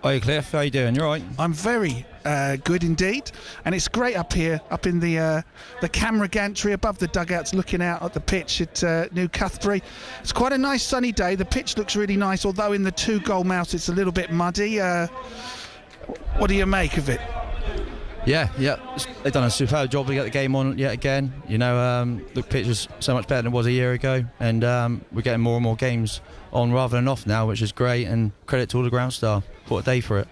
Hi Cliff, how you doing? You all right? I'm very good indeed, and it's great up here, up in the camera gantry above the dugouts, looking out at the pitch at New Cuthbury. It's quite a nice sunny day. The pitch looks really nice, although in the 2-goal mouth it's a little bit muddy. What do you make of it? Yeah, they've done a superb job to get the game on yet again. You know, the pitch is so much better than it was a year ago, and we're getting more and more games on rather than off now, which is great, and credit to all the ground staff. What a day for it.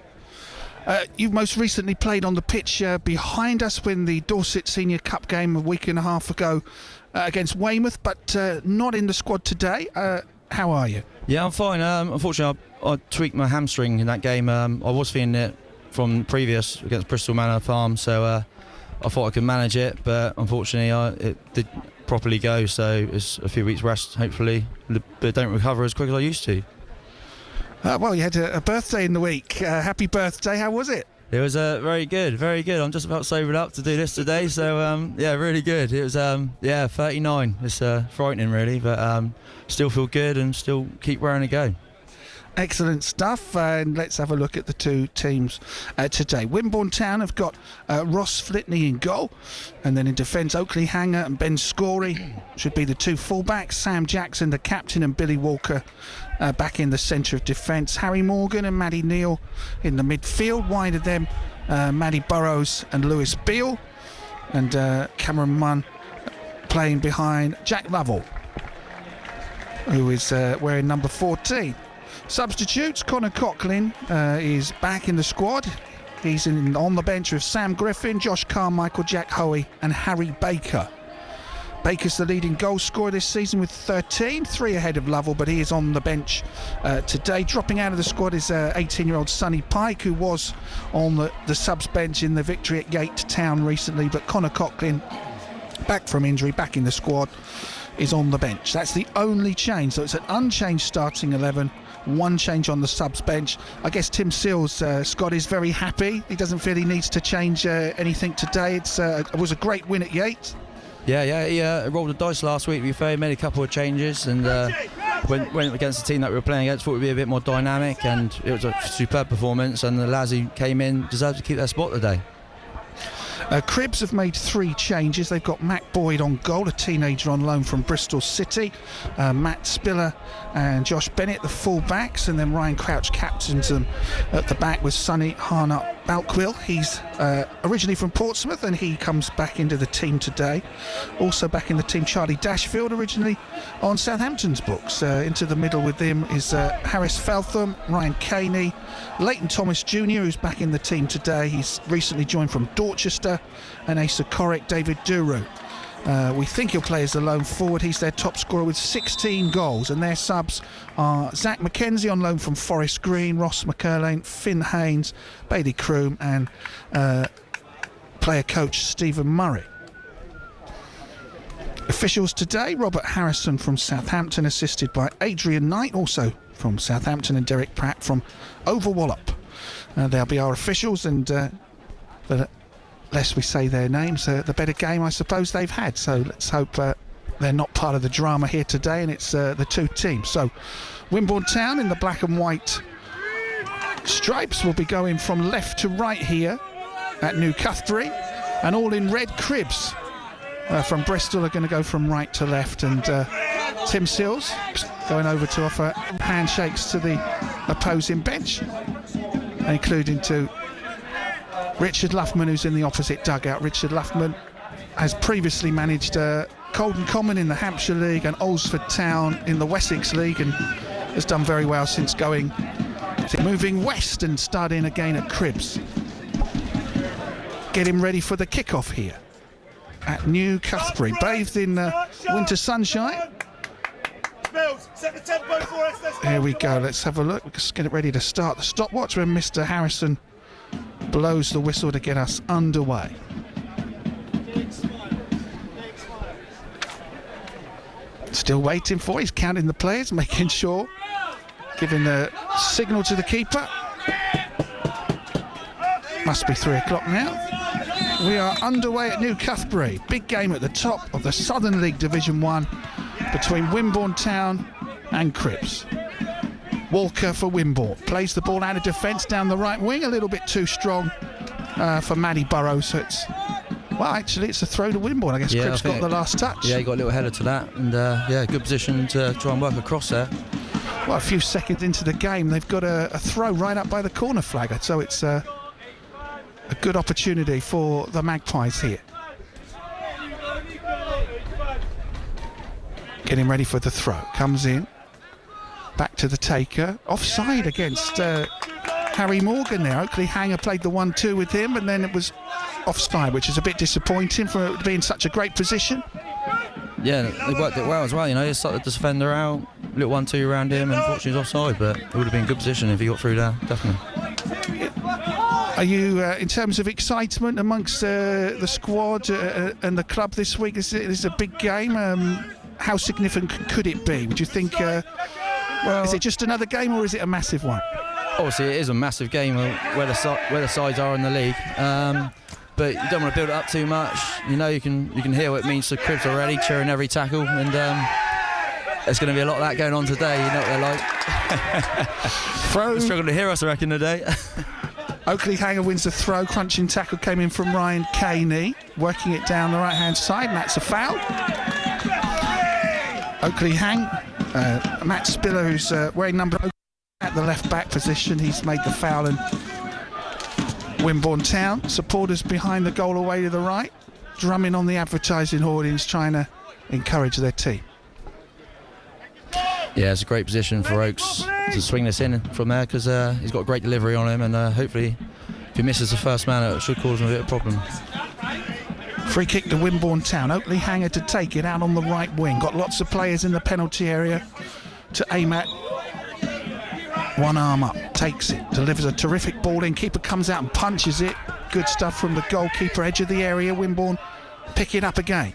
You've most recently played on the pitch behind us when the Dorset Senior Cup game a week and a half ago against Weymouth, but not in the squad today. How are you? Yeah, I'm fine. Unfortunately, I tweaked my hamstring in that game. I was feeling it from previous against Bristol Manor Farm, so I thought I could manage it, but unfortunately it did properly go, so it's a few weeks rest hopefully, but don't recover as quick as I used to. Well, you had a birthday in the week. Happy birthday. How was it? It was very good. I'm just about sobered up to do this today, so yeah, really good. It was 39. It's frightening really, but still feel good and still keep raring to go. Excellent stuff, and let's have a look at the two teams today. Wimborne Town have got Ross Flitney in goal, and then in defence Oakley Hanger and Ben Scory should be the two fullbacks. Sam Jackson the captain, and Billy Walker back in the centre of defence. Harry Morgan and Maddie Neal in the midfield. Wide of them Maddie Burrows and Lewis Beale, and Cameron Munn playing behind Jack Lovell, who is wearing number 14. Substitutes, Connor Coughlin is back in the squad. He's on the bench with Sam Griffin, Josh Carmichael, Jack Hoey and Harry Baker. Baker's the leading goal scorer this season with 13, 3 ahead of Lovell, but he is on the bench today. Dropping out of the squad is 18-year-old Sonny Pike, who was on the subs bench in the victory at Yate Town recently, but Connor Coughlin, back from injury, back in the squad, is on the bench. That's the only change, so it's an unchanged starting 11. One change on the subs bench. I guess Tim Seals, Scott, is very happy. He doesn't feel he needs to change anything today. It was a great win at Yates. Yeah, he rolled the dice last week. We made a couple of changes, and went against the team that we were playing against. Thought we'd be a bit more dynamic, and it was a superb performance. And the lads who came in deserve to keep their spot today. Cribs have made 3 changes. They've got Mac Boyd on goal, a teenager on loan from Bristol City. Matt Spiller and Josh Bennett, the full-backs, and then Ryan Crouch captains them at the back with Sonny Harnett-Balkwill. He's originally from Portsmouth, and he comes back into the team today. Also back in the team, Charlie Dashfield, originally on Southampton's books. Into the middle with him is Harris Feltham, Ryan Caney, Leighton Thomas Jr., who's back in the team today. He's recently joined from Dorchester, and Asa Corrick, David Duru. We think he'll play as the lone forward. He's their top scorer with 16 goals, and their subs are Zach McKenzie on loan from Forest Green, Ross McCurlane, Finn Haynes, Bailey Kroom, and player coach Stephen Murray. Officials today, Robert Harrison from Southampton, assisted by Adrian Knight, also from Southampton, and Derek Pratt from Overwallop. They'll be our officials, and the less we say their names, the better game I suppose they've had. So let's hope they're not part of the drama here today, and it's the two teams. So Wimborne Town in the black and white stripes will be going from left to right here at New Cuthbury, and all in red Cribs from Bristol are going to go from right to left, and Tim Seals going over to offer handshakes to the opposing bench, including to Richard Luffman, who's in the opposite dugout. Richard Luffman has previously managed Colden Common in the Hampshire League and Alresford Town in the Wessex League, and has done very well since moving west and starting again at Cribs. Getting ready for the kick-off here at New Cuthbury, bathed in winter sunshine. Here we go, let's have a look. Let's get it ready to start the stopwatch when Mr. Harrison blows the whistle to get us underway. Still waiting for, he's counting the players, making sure, giving the signal to the keeper. Must be 3 o'clock now. We are underway at New Cuthbury. Big game at the top of the Southern League Division 1 between Wimborne Town and Cribs. Walker for Wimborne. Plays the ball out of defence down the right wing, a little bit too strong for Matty Burrows. So it's, well, actually, it's a throw to Wimborne. I guess Yeah, Cribbs I think got the last touch. Yeah, he got a little header to that, and yeah, good position to try and work across there. Well, a few seconds into the game, they've got a throw right up by the corner flag, so it's a good opportunity for the Magpies here. Getting ready for the throw. Comes in. Back to the taker. Offside against Harry Morgan there. Oakley Hanger played the 1-2 with him, and then it was offside, which is a bit disappointing for it to be in such a great position. Yeah, they worked it well as well, you know, he started the defender out, little 1-2 around him, and unfortunately he's offside, but it would have been a good position if he got through there, definitely. Are you, in terms of excitement amongst the squad and the club this week, this is a big game. How significant could it be? Would you think, well, is it just another game or is it a massive one? Obviously it is a massive game where the sides are in the league. But you don't want to build it up too much. You know, you can hear what it means to Cribbs already, cheering every tackle, and there's going to be a lot of that going on today. You know what they're like. They're struggling to hear us, I reckon, today. Oakley Hanger wins the throw. Crunching tackle came in from Ryan Caney, working it down the right-hand side, and that's a foul. Oakley Hang, Matt Spiller, who's wearing number at the left-back position, he's made the foul, and Wimborne Town supporters behind the goal away to the right, drumming on the advertising hoardings, trying to encourage their team. Yeah, it's a great position for Oaks to swing this in from there, because he's got a great delivery on him, and hopefully if he misses the first man it should cause him a bit of a problem. Free kick to Wimborne Town. Oakley Hanger to take it out on the right wing. Got lots of players in the penalty area to aim at. One arm up, takes it, delivers a terrific ball in. Keeper comes out and punches it. Good stuff from the goalkeeper, edge of the area. Wimborne pick it up again.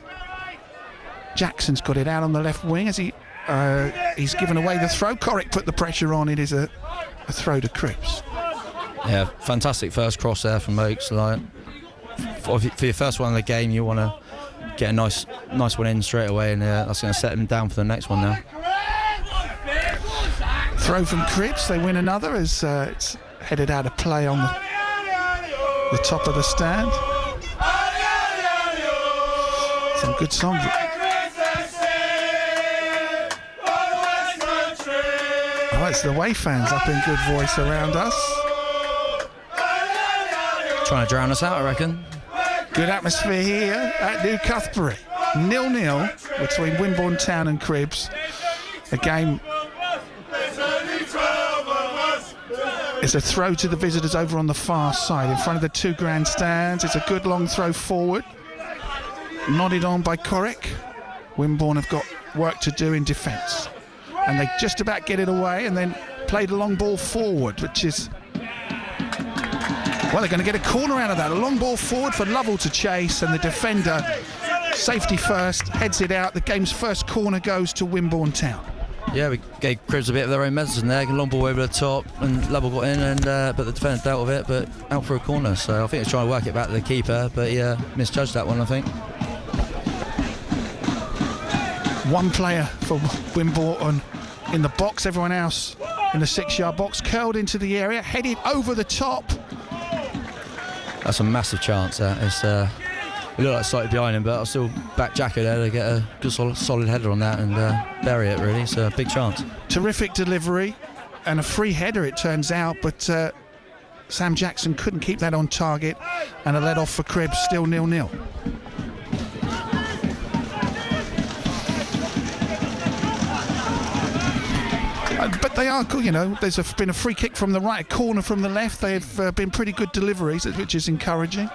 Jackson's got it out on the left wing as he's given away the throw. Corrick put the pressure on. It is a throw to Cribbs. Yeah, fantastic first cross there from Oaks. Like, for your first one in the game, you want to get a nice one in straight away, and that's going to set them down for the next one now. Throw from Cribbs, they win another as it's headed out of play on the top of the stand. Some good songs. Oh, it's the Way fans up in good voice around us. Trying to drown us out, I reckon. Good atmosphere here at New Cuthbury. 0-0 between Wimborne Town and Cribbs. A game. It's a throw to the visitors over on the far side in front of the two grandstands. It's a good long throw forward. Nodded on by Corrick. Wimborne have got work to do in defence. And they just about get it away and then played a long ball forward, which is... Well, they're going to get a corner out of that. A long ball forward for Lovell to chase, and the defender, safety first, heads it out. The game's first corner goes to Wimborne Town. Yeah, we gave Cribbs a bit of their own medicine there. Long ball over the top, and Lovell got in, and but the defender dealt with it, but out for a corner. So I think he's trying to work it back to the keeper, but he misjudged that one, I think. One player for Wimborne in the box, everyone else in the 6-yard box, curled into the area, headed over the top. That's a massive chance. It's it looked like slightly behind him, but I'll still back Jacko there to get a good solid header on that and bury it, really. It's a big chance. Terrific delivery and a free header, it turns out, but Sam Jackson couldn't keep that on target, and a let off for Cribbs, still 0-0. But they are good, you know. There's been a free kick from the right, a corner from the left. They've been pretty good deliveries, which is encouraging.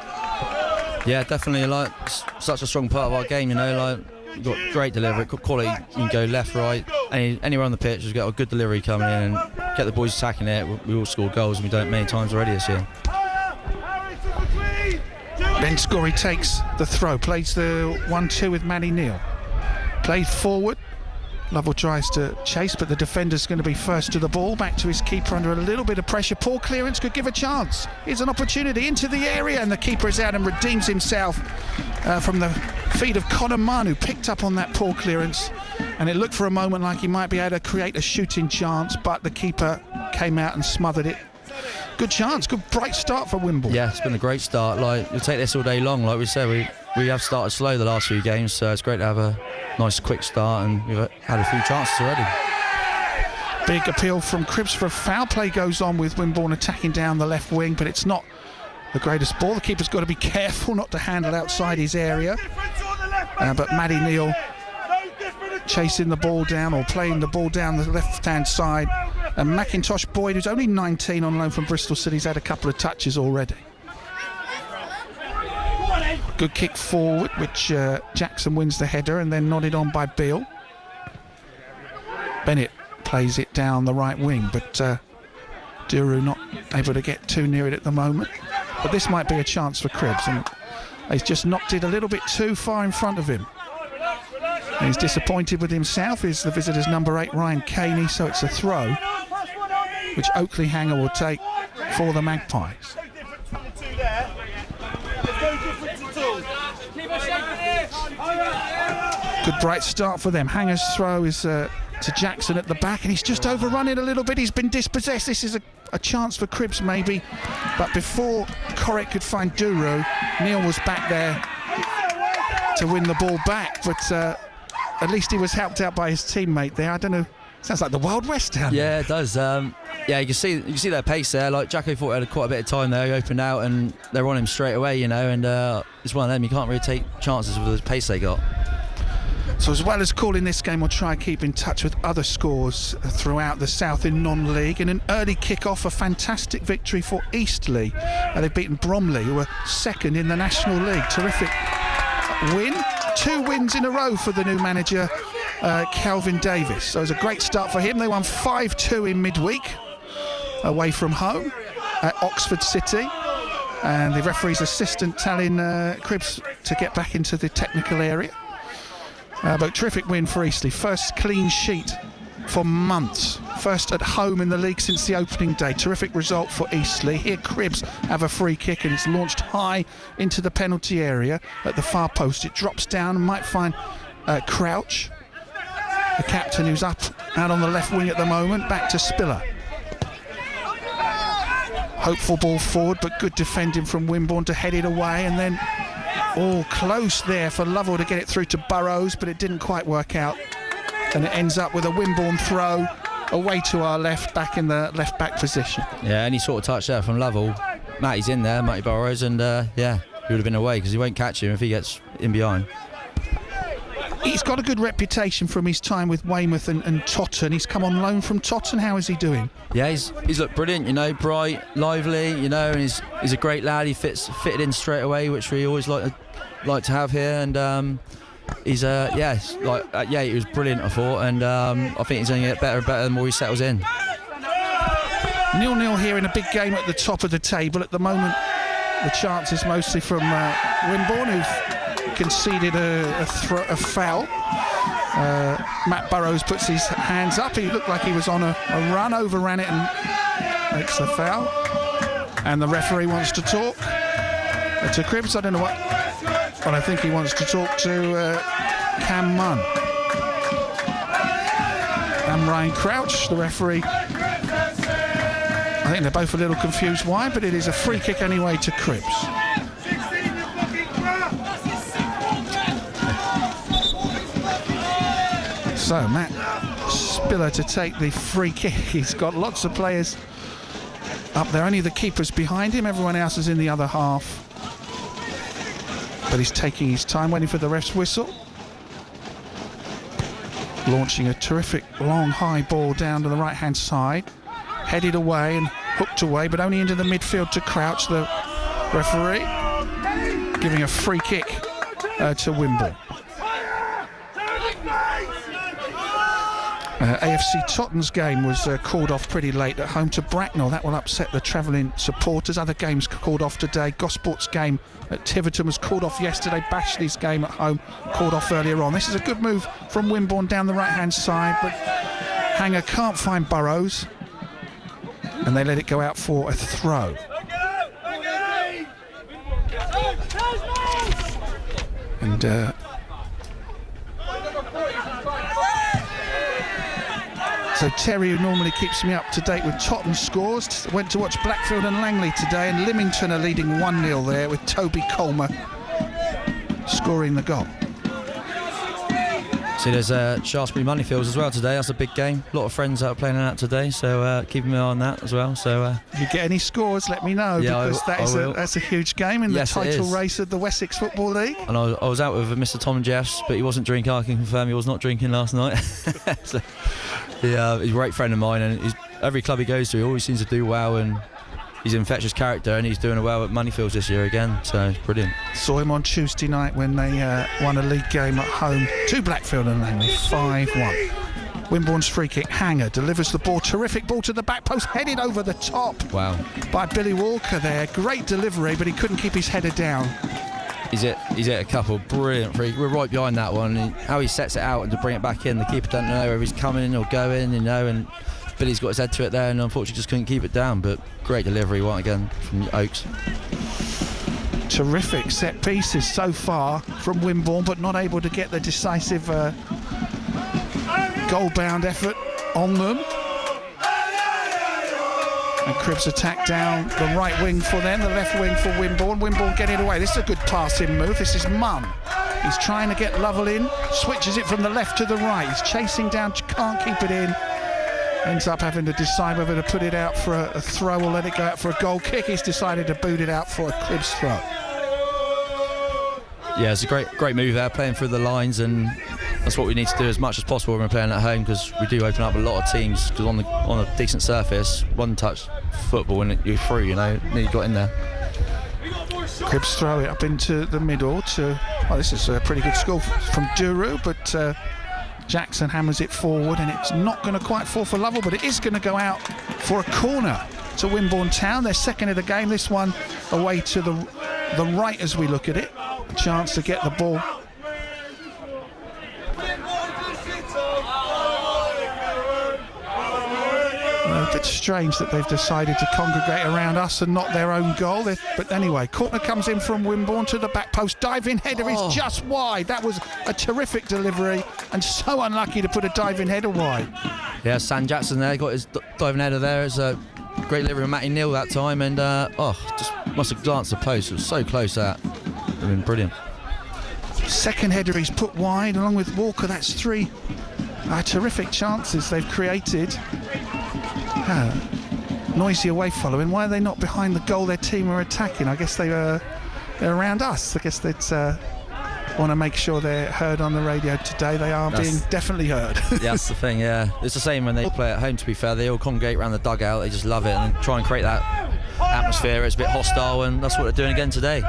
Yeah, definitely. Like, such a strong part of our game, you know. Like, you've got great delivery, quality. You can go left, right, anywhere on the pitch. You've got a good delivery coming in and get the boys attacking it. We all score goals, and we've done it many times already this year. Ben Scory takes the throw, plays the 1-2 with Manny Neal. Played forward. Lovell tries to chase, but the defender's going to be first to the ball. Back to his keeper under a little bit of pressure. Poor clearance could give a chance. Here's an opportunity into the area, and the keeper is out and redeems himself from the feet of Conor Munn, who picked up on that poor clearance. And it looked for a moment like he might be able to create a shooting chance, but the keeper came out and smothered it. Good chance, good bright start for Wimborne. Yeah, it's been a great start. Like, we'll take this all day long. Like we said, we have started slow the last few games, so it's great to have a nice quick start, and we've had a few chances already. Big appeal from Cribs for a foul. Play goes on with Wimborne attacking down the left wing, but it's not the greatest ball. The keeper's got to be careful not to handle outside his area. But Matty Neal chasing the ball down, or playing the ball down the left-hand side. And Macintosh Boyd, who's only 19 on loan from Bristol City, has had a couple of touches already. Good kick forward, which Jackson wins the header and then nodded on by Beale. Bennett plays it down the right wing, but Duru not able to get too near it at the moment. But this might be a chance for Cribs, and he's just knocked it a little bit too far in front of him. And he's disappointed with himself. Is the visitors' number 8, Ryan Caney, so it's a throw, which Oakley Hanger will take for the Magpies. Good bright start for them. Hanger's throw is to Jackson at the back, and he's just overrun it a little bit. He's been dispossessed. This is a chance for Cribs maybe, but before Corrick could find Duru, Neal was back there to win the ball back, but at least he was helped out by his teammate there. I don't know, sounds like the Wild West down there. Yeah, it does. Yeah, you can see their pace there. Like, Jacko thought he had quite a bit of time there. He opened out and they're on him straight away, you know, and it's one of them. You can't really take chances with the pace they got. So as well as calling this game, we'll try and keep in touch with other scores throughout the South in non-league. In an early kick-off, a fantastic victory for Eastleigh. They've beaten Bromley, who were second in the National League. Terrific win. 2 wins in a row for the new manager, Calvin Davis. So it was a great start for him. They won 5-2 in midweek, away from home at Oxford City. And the referee's assistant telling Cribs to get back into the technical area. But terrific win for Eastleigh. First clean sheet for months. First at home in the league since the opening day. Terrific result for Eastleigh. Here Cribs have a free kick, and it's launched high into the penalty area at the far post. It drops down and might find Crouch, the captain, who's up out on the left wing at the moment. Back to Spiller. Hopeful ball forward, but good defending from Wimborne to head it away, and then all close there for Lovell to get it through to Burrows, but it didn't quite work out, and it ends up with a Wimborne throw away to our left, back in the left back position. Yeah, any sort of touch there from Lovell. Matty's in there, Matty Burrows, and yeah, he would have been away because he won't catch him if he gets in behind. He's got a good reputation from his time with Weymouth and Totten. He's come on loan from Totten. How is he doing? Yeah, he's looked brilliant, you know, bright, lively, you know, and he's a great lad. He fitted in straight away, which we always like to have here, and he's he was brilliant, I thought, and I think he's going to get better and better the more he settles in. 0-0 here in a big game at the top of the table. At the moment, the chance is mostly from Wimborne, who've conceded a foul. Matt Burrows puts his hands up. He looked like he was on a run, overran it and makes the foul. And the referee wants to talk to Cribs. I don't know what, but I think he wants to talk to Cam Munn. And Ryan Crouch, the referee. I think they're both a little confused why, but it is a free kick anyway to Cribs. So Matt Spiller to take the free kick. He's got lots of players up there. Only the keeper's behind him. Everyone else is in the other half. But he's taking his time, waiting for the ref's whistle. Launching a terrific long high ball down to the right-hand side. Headed away and hooked away, but only into the midfield to Crouch, the referee. Giving a free kick to Wimborne. AFC Tottenham's game was called off pretty late at home to Bracknell. That will upset the travelling supporters. Other games called off today. Gosport's game at Tiverton was called off yesterday. Bashley's game at home called off earlier on. This is a good move from Wimborne down the right-hand side, but Hanger can't find Burrows, and they let it go out for a throw. And so Terry, who normally keeps me up to date with Tottenham scores, went to watch Blackfield and Langley today, and Lymington are leading 1-0 there with Toby Colmer scoring the goal. See, there's Shaftesbury Moneyfields as well today. That's a big game. A lot of friends out playing in that today, so keep an eye on that as well. So if you get any scores, let me know, because that's a huge game in the title race of the Wessex Football League. And I was out with Mr. Tom and Jeffs, but he wasn't drinking. I can confirm he was not drinking last night. So, he's a great friend of mine, and every club he goes to, he always seems to do well, and he's an infectious character, and he's doing well at Moneyfields this year again, so it's brilliant. Saw him on Tuesday night when they won a league game at home to Blackfield and Langley, 5-1. Wimborne's free kick, Hanger delivers the ball, terrific ball to the back post, headed over the top. Wow. By Billy Walker there, great delivery, but he couldn't keep his header down. He's hit a couple brilliant free. We're right behind that one. How he sets it out and to bring it back in, the keeper doesn't know whether he's coming in or going, and Billy's got his head to it there, and unfortunately just couldn't keep it down. But great delivery, one again from Oakes. Terrific set pieces so far from Wimborne, but not able to get the decisive goal-bound effort on them. And Cribbs attack down the right wing for them, the left wing for Wimborne. Wimborne getting it away. This is a good passing move. This is Munn. He's trying to get Lovell in, switches it from the left to the right. He's chasing down, can't keep it in. Ends up having to decide whether to put it out for a throw or let it go out for a goal kick. He's decided to boot it out for a Cribbs throw. Yeah, it's a great move there, playing through the lines, and that's what we need to do as much as possible when we're playing at home, because we do open up a lot of teams. Because on a decent surface, one-touch football and you're through, you got in there. Cribbs throw it up into the middle to. Oh, this is a pretty good score from Duru, but Jackson hammers it forward, and it's not going to quite fall for Lovell, but it is going to go out for a corner to Wimborne Town. Their second of the game. This one away to the right as we look at it. A chance to get the ball. A bit strange that they've decided to congregate around us and not their own goal. But anyway, corner comes in from Wimborne to the back post. Diving header is just wide. That was a terrific delivery, and so unlucky to put a diving header wide. Yeah, Sam Jackson there got his diving header there. It's a great delivery from Matty Neal that time, and just must have glanced the post. It was so close that. It would have been brilliant. Second header he's put wide along with Walker. That's three terrific chances they've created. Noisy away following. Why are they not behind the goal their team are attacking? I guess they're around us. I guess they'd want to make sure they're heard on the radio today. They are being definitely heard. Yeah, that's the thing, yeah. It's the same when they play at home, to be fair. They all congregate around the dugout. They just love it and try and create that atmosphere. It's a bit hostile, and that's what they're doing again today.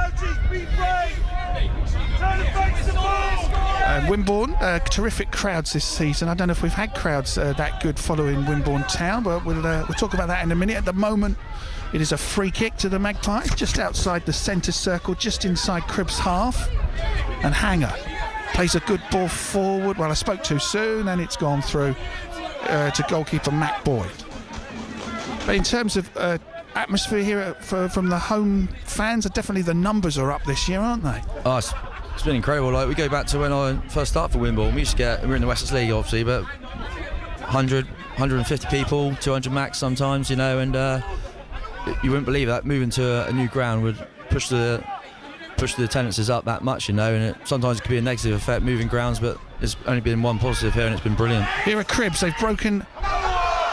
Wimborne, terrific crowds this season. I don't know if we've had crowds that good following Wimborne Town, but we'll talk about that in a minute. At the moment, it is a free kick to the Magpies, just outside the centre circle, just inside Cribbs' half. And Hanger plays a good ball forward. Well, I spoke too soon, and it's gone through to goalkeeper Matt Boyd. But in terms of atmosphere here from the home fans, definitely the numbers are up this year, aren't they? Oh, it's been incredible. Like, we go back to when I first started for Wimborne. We used to get, we're in the Wessex League obviously, but 100, 150 people, 200 max sometimes, and you wouldn't believe that moving to a new ground would push the attendances up that much, and sometimes it could be a negative effect moving grounds, but there's only been one positive here, and it's been brilliant. Here are Cribbs. They've broken.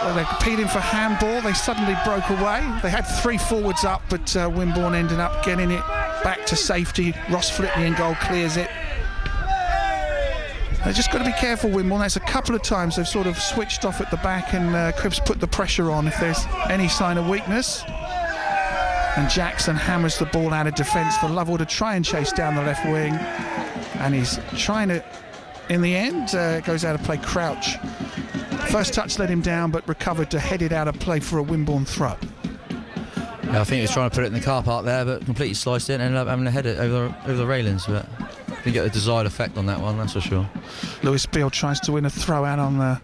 They're competing for handball. They suddenly broke away. They had three forwards up, but Wimborne ended up getting it back to safety. Ross Flitney in goal clears it. They've just got to be careful, Wimborne. There's a couple of times they've sort of switched off at the back, and Cribbs put the pressure on if there's any sign of weakness. And Jackson hammers the ball out of defence for Lovell to try and chase down the left wing. And he's trying to, in the end, goes out of play. Crouch First touch let him down, but recovered to head it out of play for a Wimborne throw. Yeah, I think he was trying to put it in the car park there, but completely sliced it and ended up having to head it over the railings. But didn't get the desired effect on that one, that's for sure. Lewis Beale tries to win a throw out on the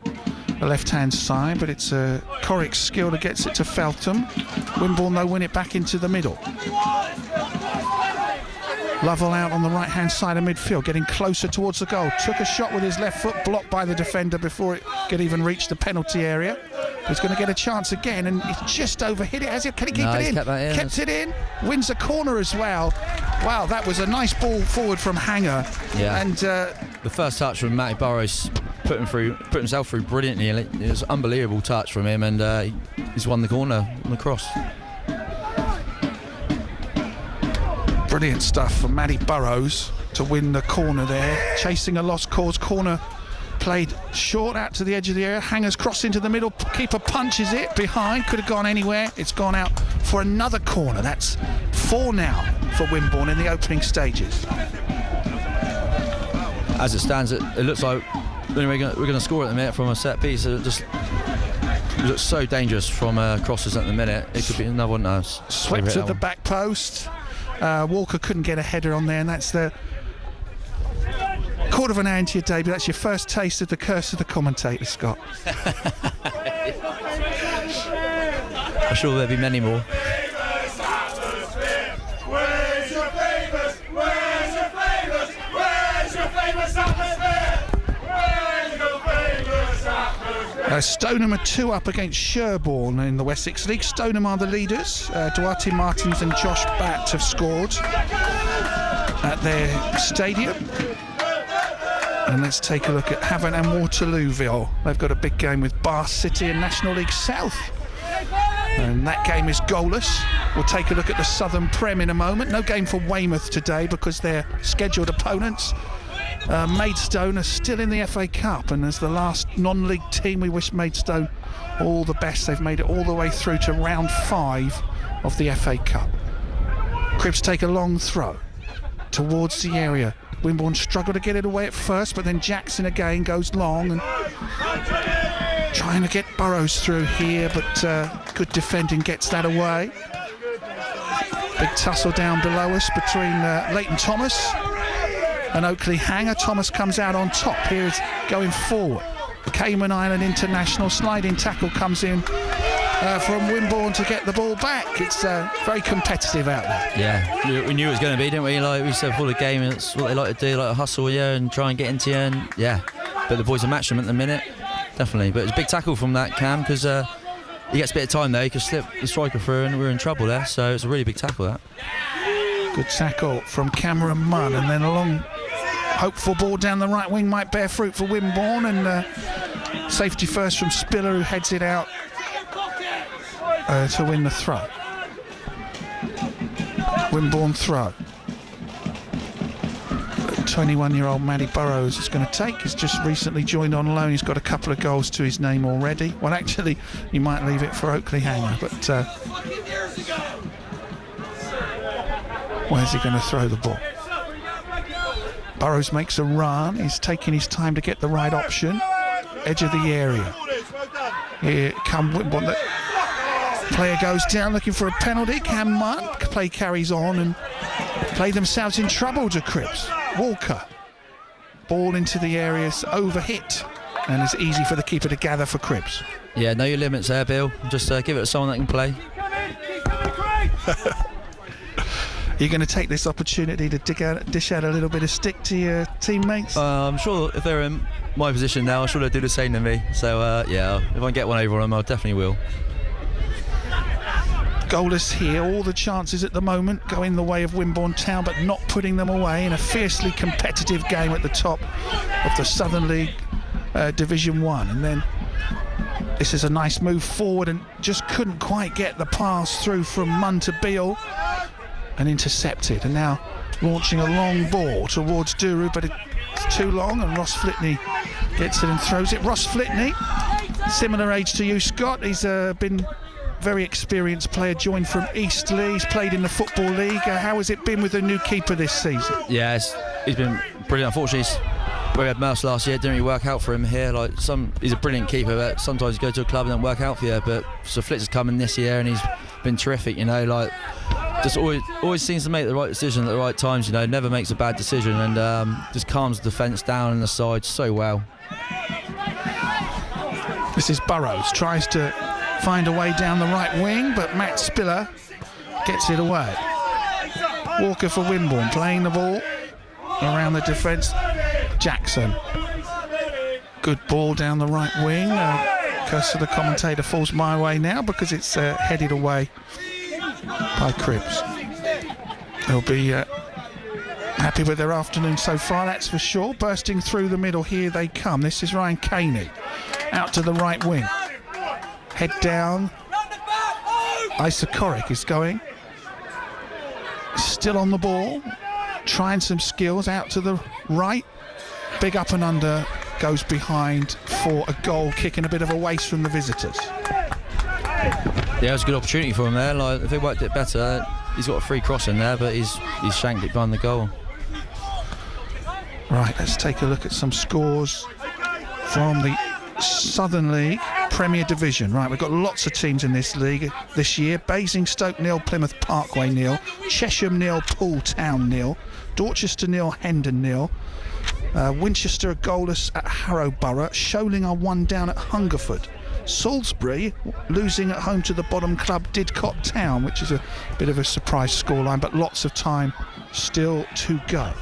left-hand side, but it's Corrick's skill that gets it to Feltham. Wimborne, though, win it back into the middle. Lovell out on the right-hand side of midfield, getting closer towards the goal. Took a shot with his left foot, blocked by the defender before it could even reach the penalty area. He's going to get a chance again, and he's just overhit it. Can he keep it in? Kept it in. Wins a corner as well. Wow, that was a nice ball forward from Hanger. Yeah. And the first touch from Matty Burrows put himself through brilliantly. It was an unbelievable touch from him, and he's won the corner on the cross. Brilliant stuff from Matty Burrows to win the corner there. Chasing a lost cause. Corner played short out to the edge of the area. Hanger's cross into the middle. Keeper punches it behind. Could have gone anywhere. It's gone out for another corner. That's 4 now for Wimborne in the opening stages. As it stands, it looks like we're going to score at the minute from a set piece. It looks so dangerous from crosses at the minute. It could be another one now. Swept at the back post. Walker couldn't get a header on there, and that's the quarter of an hour into your debut. That's your first taste of the curse of the commentator, Scott. I'm sure there'll be many more. Where's your famous? Where's your famous? Where's your famous atmosphere? Where's your famous atmosphere? Stoneham are 2 up against Sherborne in the Wessex League. Stoneham are the leaders. Duarte Martins and Josh Batt have scored at their stadium. And let's take a look at Havant and Waterlooville. They've got a big game with Bath City in National League South. And that game is goalless. We'll take a look at the Southern Prem in a moment. No game for Weymouth today because they're scheduled opponents. Maidstone are still in the FA Cup, and as the last non-league team, we wish Maidstone all the best. They've made it all the way through to round 5 of the FA Cup. Cribs take a long throw towards the area. Wimborne struggle to get it away at first, but then Jackson again goes long and trying to get Burrows through here, but good defending gets that away. Big tussle down below us between Leighton Thomas and Oakley Hanger. Thomas comes out on top. Here is going forward. Cayman Island International sliding tackle comes in from Wimborne to get the ball back. It's very competitive out there. Yeah, we knew it was going to be, didn't we? Like we said before the game, it's what they like to do, like hustle, and try and get into you, and but the boys are matching them at the minute, definitely. But it's a big tackle from that Cam, because he gets a bit of time there. He could slip the striker through, and we're in trouble there. So it's a really big tackle, that. Good tackle from Cameron Munn, and then a long hopeful ball down the right wing might bear fruit for Wimborne, and safety first from Spiller, who heads it out to win the throw. Wimborne throw. 21-year-old Matty Burrows is going to take. He's just recently joined on loan. He's got a couple of goals to his name already. Well, actually, you might leave it for Oakley Hanger, but where's he going to throw the ball? Burrows makes a run. He's taking his time to get the right option. Edge of the area. Here come Wimborne. The player goes down looking for a penalty. Cam Munn. Play carries on and play themselves in trouble to Cribs. Walker. Ball into the areas, overhit. And it's easy for the keeper to gather for Cribs. Yeah, know your limits there, Bill. Just give it to someone that can play. You're going to take this opportunity to dish out a little bit of stick to your teammates? I'm sure if they're in my position now, I'm sure they'll do the same to me. So, if I can get one over on them, I definitely will. Goalless here. All the chances at the moment going the way of Wimborne Town, but not putting them away in a fiercely competitive game at the top of the Southern League Division 1. And then this is a nice move forward and just couldn't quite get the pass through from Munn to Beale. And intercepted, and now launching a long ball towards Duru, but it's too long, and Ross Flitney gets it and throws it. Ross Flitney, similar age to you, Scott. He's been very experienced player, joined from Eastleigh. He's played in the Football League. How has it been with the new keeper this season? Yeah, he's been brilliant. Unfortunately, we had Mercer last year, didn't really work out for him here. Like he's a brilliant keeper, but sometimes you go to a club and don't work out for you. But so Flitzer's coming this year and he's been terrific. You know, like just always seems to make the right decision at the right times. You know, never makes a bad decision and just calms the defence down and the side so well. This is Burrows, tries to find a way down the right wing, but Matt Spiller gets it away. Walker for Wimborne, playing the ball around the defence. Jackson, good ball down the right wing. Curse of the commentator falls my way now because it's headed away by Cribbs. They'll be happy with their afternoon so far, that's for sure. Bursting through the middle, here they come. This is Ryan Caney, out to the right wing. Head down. Isa Coric is going. Still on the ball. Trying some skills out to the right. Big up and under goes behind for a goal, kicking a bit of a waste from the visitors. Yeah, it was a good opportunity for him there. Like if he worked it better, he's got a free cross in there, but he's shanked it behind the goal. Right, let's take a look at some scores from the Southern League Premier Division. Right, we've got lots of teams in this league this year. Basingstoke 0, Plymouth Parkway 0, Chesham 0, Poole Town 0, Dorchester 0, Hendon 0, Winchester are goalless at Harrow Borough, Sholing are 1 down at Hungerford, Salisbury losing at home to the bottom club Didcot Town, which is a bit of a surprise scoreline, but lots of time still to go.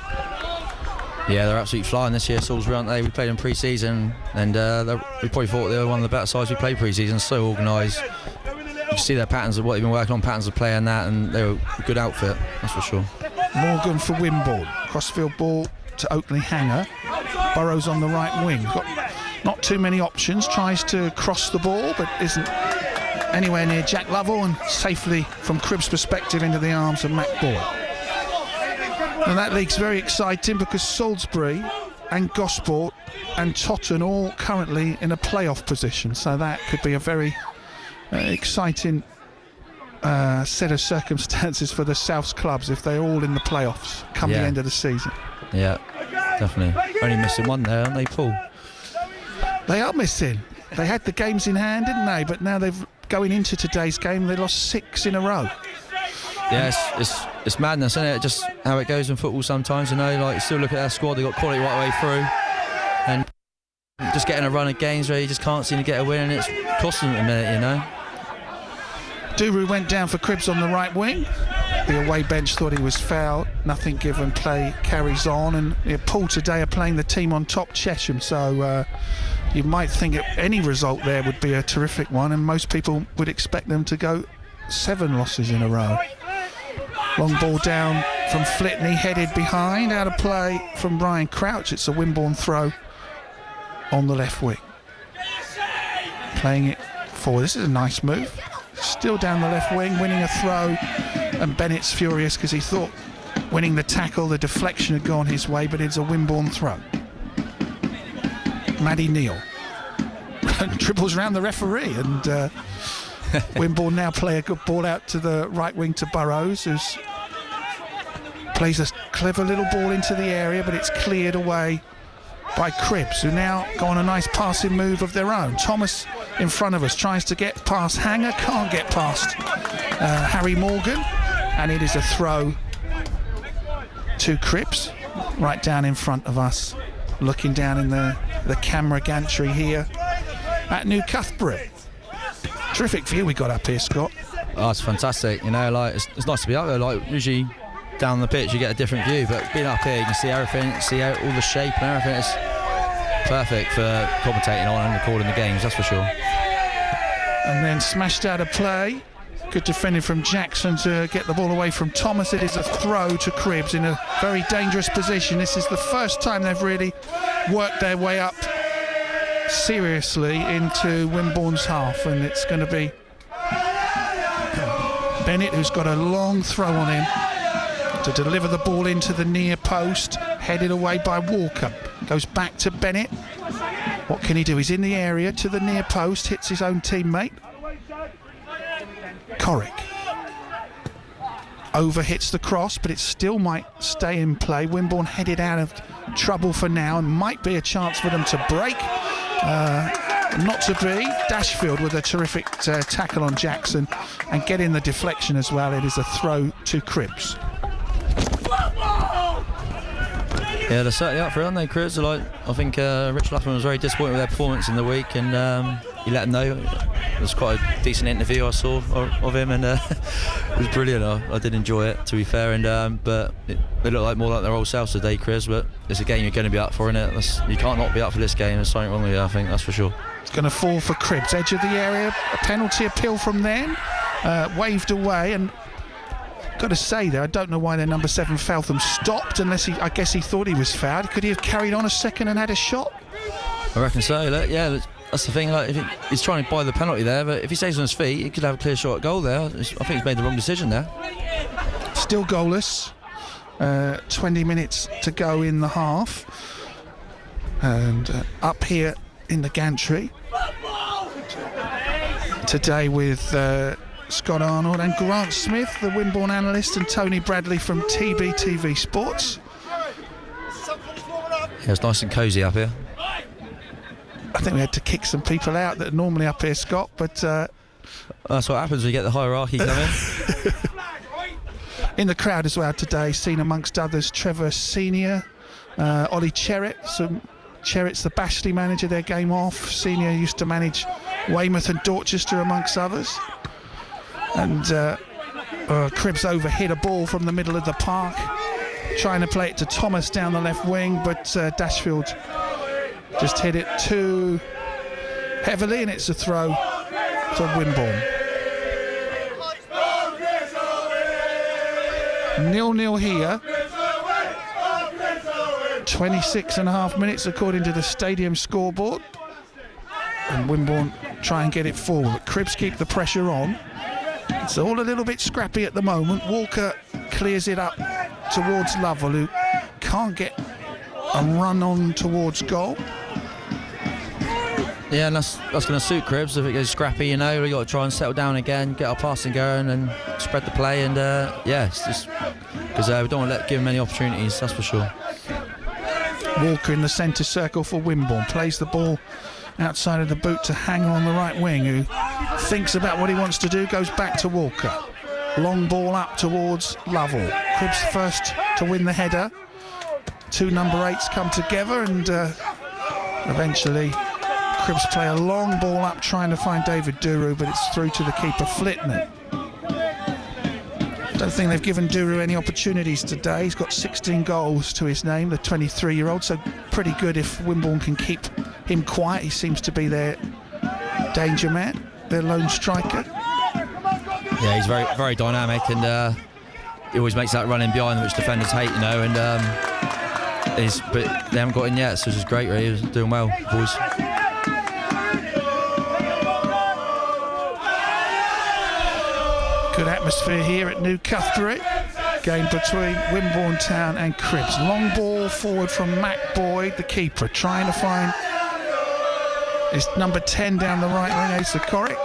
Yeah, they're absolutely flying this year, Salisbury, aren't they? We played them pre-season and we probably thought they were one of the better sides we played pre-season, so organised. You can see their patterns of what they've been working on, patterns of play and that, and they were a good outfit, that's for sure. Morgan for Wimborne, crossfield ball to Oakley Hanger. Burrows on the right wing. Got not too many options, tries to cross the ball but isn't anywhere near Jack Lovell, and safely from Cribbs' perspective into the arms of Matt Boyle. And that league's very exciting because Salisbury and Gosport and Totten all currently in a playoff position, so that could be a very exciting set of circumstances for the South's clubs if they're all in the playoffs come the end of the season. Yeah, definitely. Only missing one there, aren't they, Paul? They are missing. They had the games in hand, didn't they? But now they've going into today's game, they lost 6 in a row. Yeah, it's madness, isn't it? Just how it goes in football sometimes, you know. Like, you still look at their squad, they got quality right the way through, and just getting a run of games where you just can't seem to get a win, and it's costing them a minute, you know. Duru went down for Cribbs on the right wing. The away bench thought he was fouled. Nothing given. Play carries on, and Poole today are playing the team on top, Chesham. So you might think any result there would be a terrific one, and most people would expect them to go 7 losses in a row. Long ball down from Flitney, headed behind, out of play from Brian Crouch. It's a Wimborne throw on the left wing. Playing it forward. This is a nice move. Still down the left wing, winning a throw, and Bennett's furious because he thought winning the tackle, the deflection had gone his way, but it's a Wimborne throw. Maddie Neal dribbles around the referee, and Wimborne now play a good ball out to the right wing to Burrows, who plays a clever little ball into the area, but it's cleared away by Cribbs, who now go on a nice passing move of their own. Thomas in front of us tries to get past Hanger, can't get past Harry Morgan, and it is a throw to Cribbs right down in front of us, looking down in the camera gantry here at New Cuthbury. Terrific view we got up here, Scott. Oh, it's fantastic, you know, like it's nice to be up there. Like usually down the pitch you get a different view, but being up here you can see everything, see all the shape and everything. It's perfect for commentating on and recording the games, that's for sure. And then smashed out of play. Good defending from Jackson to get the ball away from Thomas. It is a throw to Cribbs in a very dangerous position. This is the first time they've really worked their way up seriously into Wimborne's half, and it's going to be Bennett, who's got a long throw on him to deliver the ball into the near post, headed away by Walker. Goes back to Bennett. What can he do? He's in the area to the near post, hits his own teammate. Coric over hits the cross, but it still might stay in play. Wimborne headed out of trouble for now and might be a chance for them to break. Not to be. Dashfield with a terrific tackle on Jackson and getting the deflection as well. It is a throw to Cribs. Yeah, they're certainly up for it, aren't they, Cribs? I think Rich Luffman was very disappointed with their performance in the week, and he let them know. It was quite a decent interview I saw of him, and it was brilliant. I did enjoy it, to be fair, and but they look like more like their old selves today, Cribs. But it's a game you're going to be up for, innit? You can't not be up for this game. There's something wrong with you, I think, that's for sure. It's going to fall for Cribs, edge of the area. A penalty appeal from them, waved away, and got to say there, I don't know why their number 7 Feltham stopped, unless I guess he thought he was fouled. Could he have carried on a second and had a shot? I reckon so. Yeah, that's the thing. Like, he's trying to buy the penalty there, but if he stays on his feet, he could have a clear shot at goal there. I think he's made the wrong decision there. Still goalless. 20 minutes to go in the half, and up here in the gantry today with Scott Arnold and Grant Smith, the Wimborne analyst, and Tony Bradley from TBTV Sports. Yeah, it's nice and cosy up here. I think we had to kick some people out that are normally up here, Scott, but that's what happens when you get the hierarchy coming. In the crowd as well today, seen amongst others Trevor Senior, Ollie Cherrett. So Cherrett's the Bashley manager, their game off. Senior used to manage Weymouth and Dorchester amongst others. And Cribs overhit a ball from the middle of the park, trying to play it to Thomas down the left wing, but Dashfield just hit it too heavily, and it's a throw to Wimborne. 0-0 here. 26.5 minutes according to the stadium scoreboard, and Wimborne try and get it forward. Cribs keep the pressure on. It's all a little bit scrappy at the moment. Walker clears it up towards Lovell, who can't get a run on towards goal. Yeah, and that's going to suit Cribs. If it goes scrappy, you know, we've got to try and settle down again, get our passing going and spread the play, and yeah, it's just because we don't want to give them any opportunities, that's for sure. Walker in the centre circle for Wimborne, plays the ball outside of the boot to Hanger on the right wing, who thinks about what he wants to do, goes back to Walker. Long ball up towards Lovell. Cribs first to win the header. Two number 8s come together, and eventually Cribs play a long ball up trying to find David Duru, but it's through to the keeper Flitman. Don't think they've given Duru any opportunities today. He's got 16 goals to his name, the 23-year-old, so pretty good if Wimborne can keep him quiet. He seems to be their danger man, their lone striker. Yeah, he's very, very dynamic, and he always makes that run in behind, which defenders hate, you know, and but they haven't got in yet, so it's just great, really. He's doing well, boys. Good atmosphere here at New Cuthberry. Game between Wimborne Town and Cribs. Long ball forward from Mac Boyd, the keeper, trying to find his number 10 down the right wing, Asa Corrick.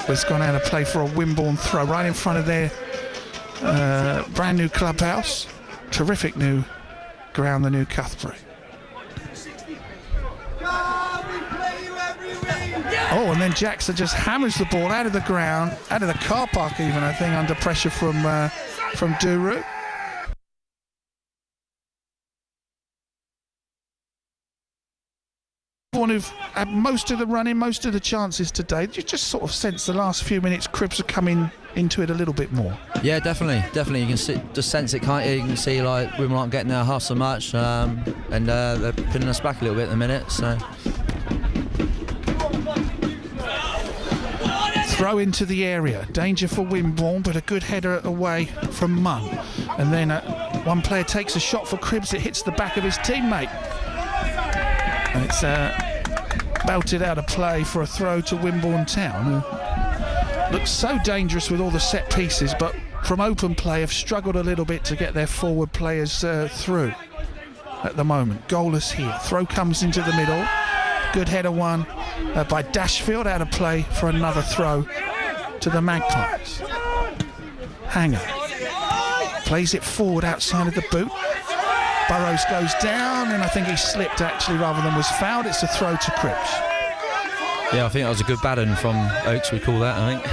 It's gone out of play for a Wimborne throw right in front of their brand new clubhouse. Terrific new ground, the New Cuthberry. Oh, and then Jackson just hammers the ball out of the ground, out of the car park even, I think, under pressure from Duru. One who've had most of the running, most of the chances today. You just sort of sense the last few minutes Cribs are coming into it a little bit more. Yeah, definitely. You can just sense it, can't you? You can see like Wimbledon aren't getting there half so much, and they're pinning us back a little bit at the minute. So. Throw into the area, danger for Wimborne, but a good header away from Munn. And then one player takes a shot for Cribs, it hits the back of his teammate. And it's belted out of play for a throw to Wimborne Town, who looks so dangerous with all the set pieces, but from open play have struggled a little bit to get their forward players through at the moment. Goalless here, throw comes into the middle, good header one by Dashfield, out of play for another throw to the Magpies. Hanger Plays it forward outside of the boot. Burrows goes down, and I think he slipped actually rather than was fouled. It's a throw to Cripps. Yeah, I think that was a good battering from Oakes, we call that, I think.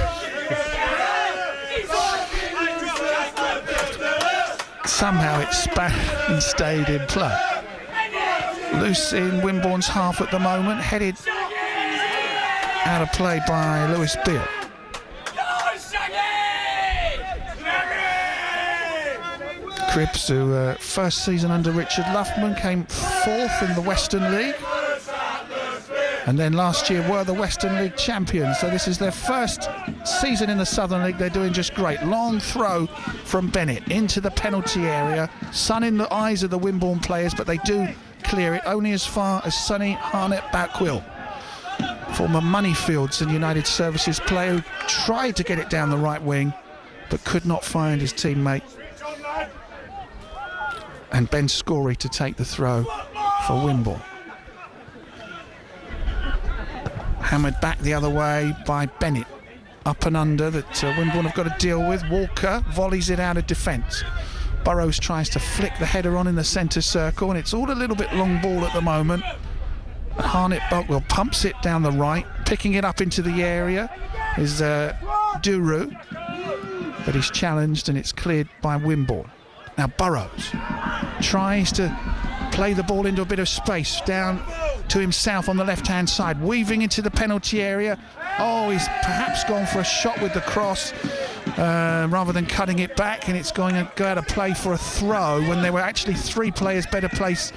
Somehow it span and stayed in play. Loose in Wimborne's half at the moment, headed out of play by Lewis Beale. Cripps, who first season under Richard Luffman, came 4th in the Western League, and then last year were the Western League champions. So this is their first season in the Southern League. They're doing just great. Long throw from Bennett into the penalty area. Sun in the eyes of the Wimborne players, but they do clear it only as far as Sonny Harnett-Bacquill, former Moneyfields and United Services player, who tried to get it down the right wing but could not find his teammate. And Ben Scory to take the throw for Wimborne. Hammered back the other way by Bennett. Up and under that Wimborne have got to deal with. Walker volleys it out of defence. Burrows tries to flick the header on in the centre circle, and it's all a little bit long ball at the moment. Harnett-Bacquill pumps it down the right, picking it up into the area is Duru, but he's challenged and it's cleared by Wimborne. Now Burrows tries to play the ball into a bit of space down to himself on the left-hand side, weaving into the penalty area. Oh, he's perhaps gone for a shot with the cross rather than cutting it back, and it's going to go out of play for a throw when there were actually 3 players better placed,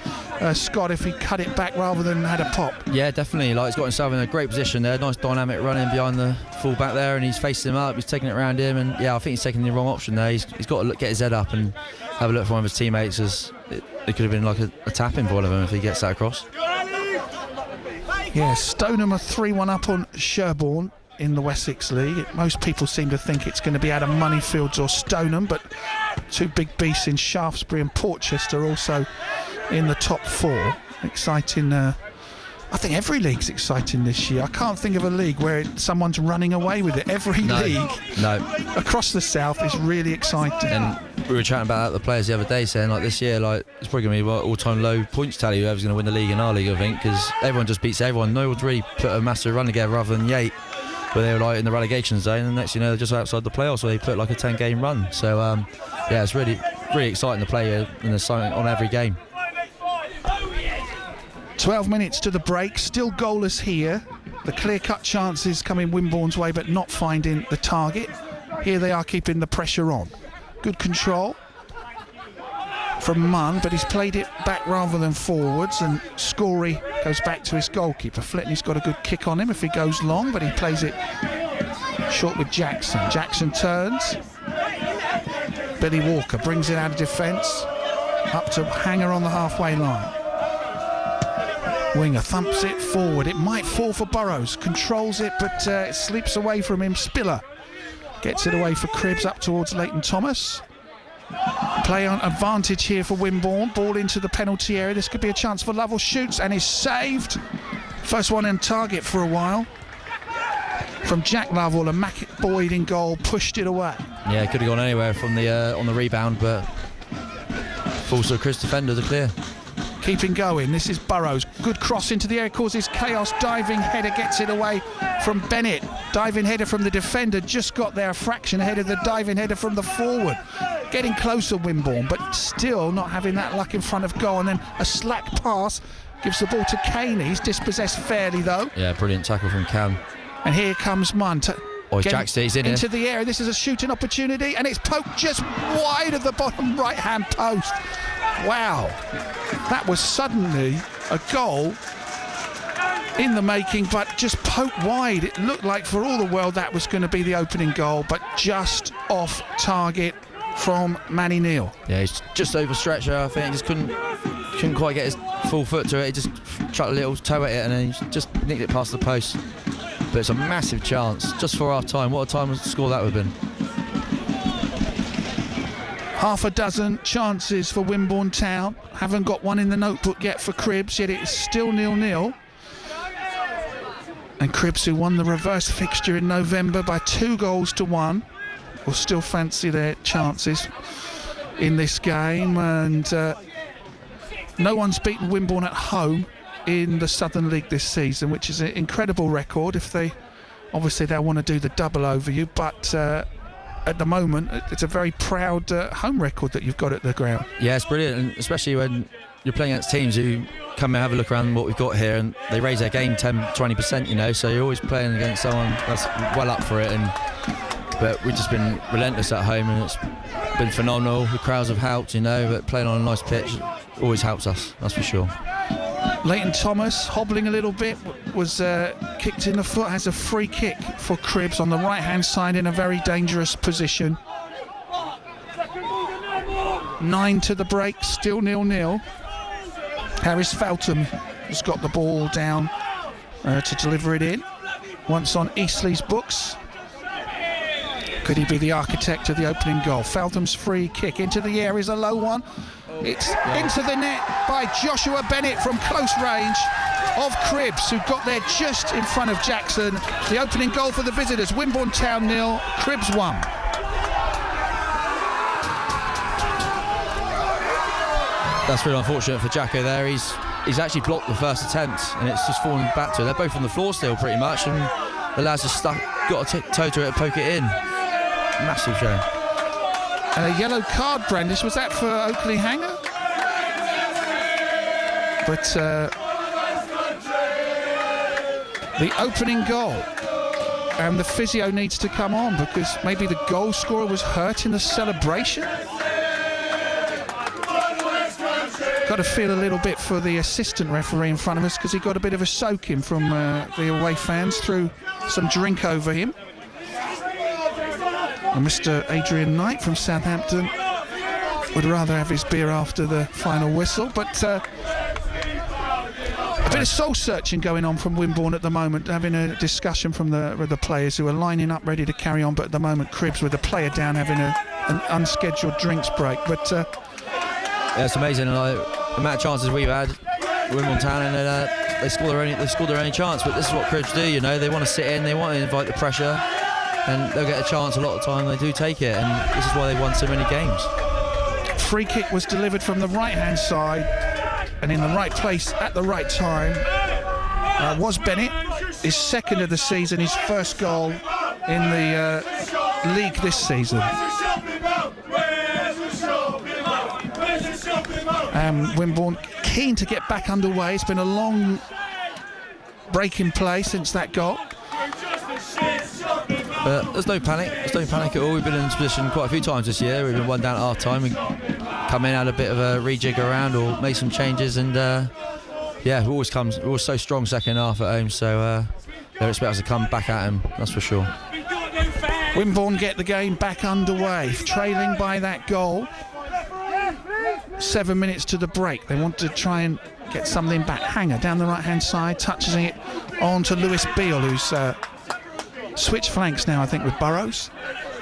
Scott, if he cut it back rather than had a pop. Yeah, definitely. Like, he's got himself in a great position there. Nice dynamic running behind the full back there, and he's facing him up. He's taking it around him, and yeah, I think he's taking the wrong option there. He's got to get his head up and have a look for one of his teammates, as it could have been like a tap-in for one of them if he gets that across. Yeah, Stoneham are 3-1 up on Sherborne in the Wessex League. Most people seem to think it's going to be out of Moneyfields or Stoneham, but 2 big beasts in Shaftesbury and Portchester also in the top 4. Exciting. I think every league's exciting this year. I can't think of a league where someone's running away with it. Every league across the south is really exciting. And we were chatting about the players the other day, saying like this year, like it's probably going to be all-time low points tally whoever's going to win the league in our league, I think, because everyone just beats everyone. No one's really put a massive run together other than Yate, where they were like in the relegation zone, and next they're just outside the playoffs where they put like a 10-game run. So yeah, it's really exciting to play, and there's something on every game. 12 minutes to the break, still goalless here. The clear-cut chances coming Wimborne's way, but not finding the target. Here they are keeping the pressure on. Good control from Munn, but he's played it back rather than forwards, and Scory goes back to his goalkeeper. Flitney's got a good kick on him if he goes long, but he plays it short with Jackson. Jackson turns. Billy Walker brings it out of defence, up to Hanger on the halfway line. Winger thumps it forward. It might fall for Burrows. Controls it, but it slips away from him. Spiller gets it away for Cribbs up towards Leighton Thomas. Play on advantage here for Wimborne. Ball into the penalty area. This could be a chance for Lovell. Shoots and is saved. First one in target for a while from Jack Lovell, and Mac Boyd in goal pushed it away. Yeah, it could have gone anywhere from the on the rebound, but falls to a Chris defender to clear. Keeping going, this is Burrows. Good cross into the air, causes chaos. Diving header gets it away from Bennett. Diving header from the defender, just got there a fraction ahead of the diving header from the forward. Getting closer, Wimborne, but still not having that luck in front of goal. And then a slack pass gives the ball to Caney. He's dispossessed fairly though. Yeah, brilliant tackle from Cam. And here comes Munn. He's in into the area. This is a shooting opportunity, and it's poked just wide of the bottom right-hand post. Wow, that was suddenly a goal in the making, but just poked wide. It looked like for all the world that was going to be the opening goal, but just off target from Manny Neal. Yeah, he's just overstretched, I think. He just couldn't quite get his full foot to it. He just chucked a little toe at it, and then he just nicked it past the post. But it's a massive chance just for half time. What a time to score that would have been. Half a dozen chances for Wimborne Town. Haven't got one in the notebook yet for Cribbs, yet it's still 0-0. And Cribbs, who won the reverse fixture in November by 2-1, will still fancy their chances in this game, and no one's beaten Wimborne at home in the Southern League this season, which is an incredible record. If they obviously they'll want to do the double over you, but at the moment it's a very proud home record that you've got at the ground. Yeah, it's brilliant, and especially when you're playing against teams who come and have a look around what we've got here, and they raise their game 10-20%, you know, so you're always playing against someone that's well up for it. But we've just been relentless at home, and it's been phenomenal. The crowds have helped, you know, but playing on a nice pitch always helps us, that's for sure. Leighton Thomas, hobbling a little bit, was kicked in the foot, has a free kick for Cribbs on the right-hand side in a very dangerous position. 9 to the break, still 0-0. Harris Feltham has got the ball down to deliver it in. Once on Eastleigh's books. Could he be the architect of the opening goal? Feltham's free kick into the air is a low one. It's into the net by Joshua Bennett from close range of Cribbs, who got there just in front of Jackson. The opening goal for the visitors, Wimborne Town 0, Cribbs 1. That's really unfortunate for Jacko there. He's actually blocked the first attempt, and it's just fallen back to it. They're both on the floor still pretty much, and the lads just got a toe to it and poke it in. Massive shame. And a yellow card, Brandish, was that for Oakley Hanger? But the opening goal, and the physio needs to come on because maybe the goal scorer was hurt in the celebration. Got to feel a little bit for the assistant referee in front of us because he got a bit of a soaking from the away fans, threw some drink over him. And Mr. Adrian Knight from Southampton would rather have his beer after the final whistle, but a bit of soul searching going on from Wimborne at the moment, having a discussion from the players who are lining up ready to carry on, but at the moment Cribbs with a player down having an unscheduled drinks break. But yeah, it's amazing, and the amount of chances we've had, Wimborne Town, and they scored their only chance. But this is what Cribbs do, you know, they want to sit in, they want to invite the pressure, and they'll get a chance a lot of the time. They do take it, and this is why they've won so many games. Free kick was delivered from the right-hand side, and in the right place at the right time was Bennett. His second of the season, his first goal in the league this season. Wimborne keen to get back underway. It's been a long break in play since that goal. But there's no panic at all. We've been in this position quite a few times this year. We've been one down at half time. We come in, had a bit of a rejig around or made some changes, and we're always so strong second half at home, so they expect us to come back at them, that's for sure. Wimborne get the game back underway, trailing by that goal. 7 minutes to the break. They want to try and get something back. Hanger down the right hand side, touches it on to Lewis Beale, who's switched flanks now, I think, with Burrows.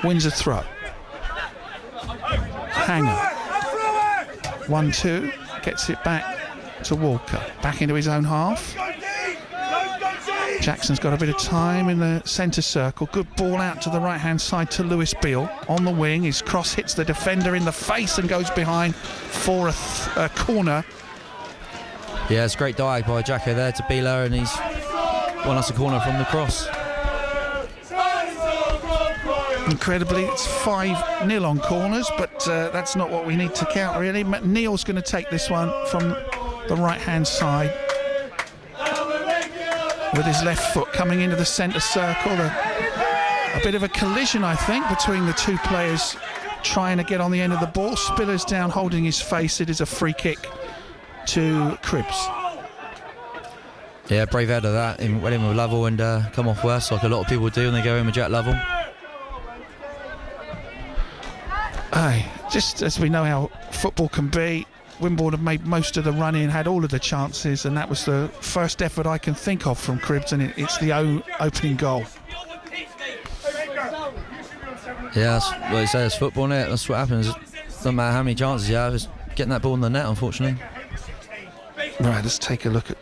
Wins a throw. Hanger 1-2, gets it back to Walker, back into his own half. Jackson's got a bit of time in the centre circle. Good ball out to the right hand side to Lewis Beale on the wing. His cross hits the defender in the face and goes behind for a corner. Yeah, it's a great dive by Jacko there to Beale, and he's won us a corner from the cross. Incredibly, it's 5-0 on corners, but that's not what we need to count, really. McNeil's going to take this one from the right hand side with his left foot coming into the centre circle. A bit of a collision, I think, between the two players trying to get on the end of the ball. Spiller's down holding his face. It is a free kick to Cribbs. Yeah, brave head of that. Went in with level and come off worse, like a lot of people do when they go in with jet level. Just as we know how football can be, Wimborne have made most of the run in, had all of the chances, and that was the first effort I can think of from Cribbs, and it's the opening goal. Yeah, that's what they say, it's football, isn't it? That's what happens. It doesn't matter how many chances you have, it's getting that ball in the net, unfortunately. Right, let's take a look at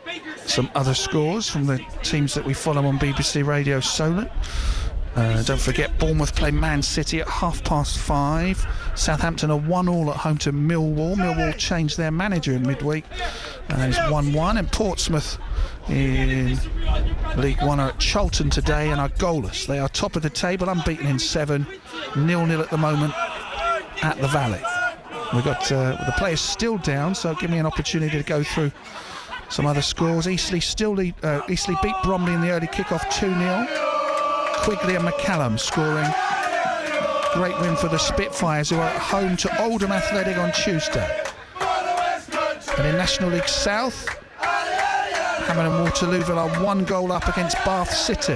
some other scores from the teams that we follow on BBC Radio Solent. Don't forget, Bournemouth play Man City at 5:30. Southampton are 1-1 at home to Millwall. Millwall changed their manager in midweek, and it's 1-1. And Portsmouth in League One are at Charlton today and are goalless. They are top of the table, unbeaten in 7, 0-0 at the moment at the Valley. We've got the players still down, so give me an opportunity to go through some other scores. Eastleigh beat Bromley in the early kick-off 2-0. Quigley and McCallum scoring. Great win for the Spitfires, who are at home to Oldham Athletic on Tuesday. And in National League South, Hammond and Waterlooville are 1 goal up against Bath City,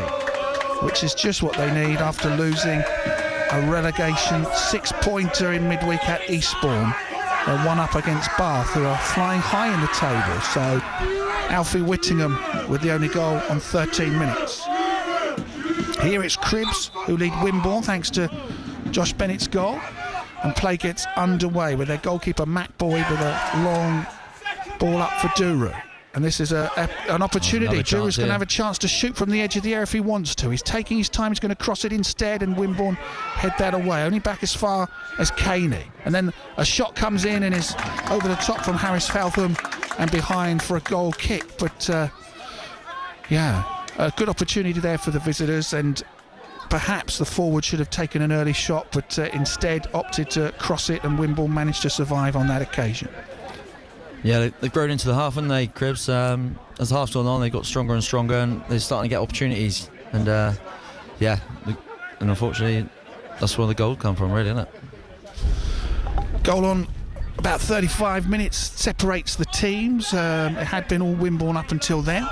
which is just what they need after losing a relegation 6-pointer in midweek at Eastbourne. They're 1 up against Bath, who are flying high in the table. So Alfie Whittingham with the only goal on 13 minutes. Here it's Cribbs who lead Wimborne thanks to Josh Bennett's goal, and play gets underway with their goalkeeper Matt Boyd with a long ball up for Duru. And this is an opportunity. Duru's going to have a chance to shoot from the edge of the area if he wants to. He's taking his time, he's going to cross it instead, and Wimborne head that away, only back as far as Caney. And then a shot comes in and is over the top from Harris Faltham and behind for a goal kick. But a good opportunity there for the visitors, and perhaps the forward should have taken an early shot, but instead opted to cross it, and Wimborne managed to survive on that occasion. Yeah, they've grown into the half, haven't they, Cribbs? As the half's gone on, they got stronger and stronger, and they're starting to get opportunities. And and unfortunately, that's where the goal come from, really, isn't it? Goal on about 35 minutes separates the teams. It had been all Wimborne up until then.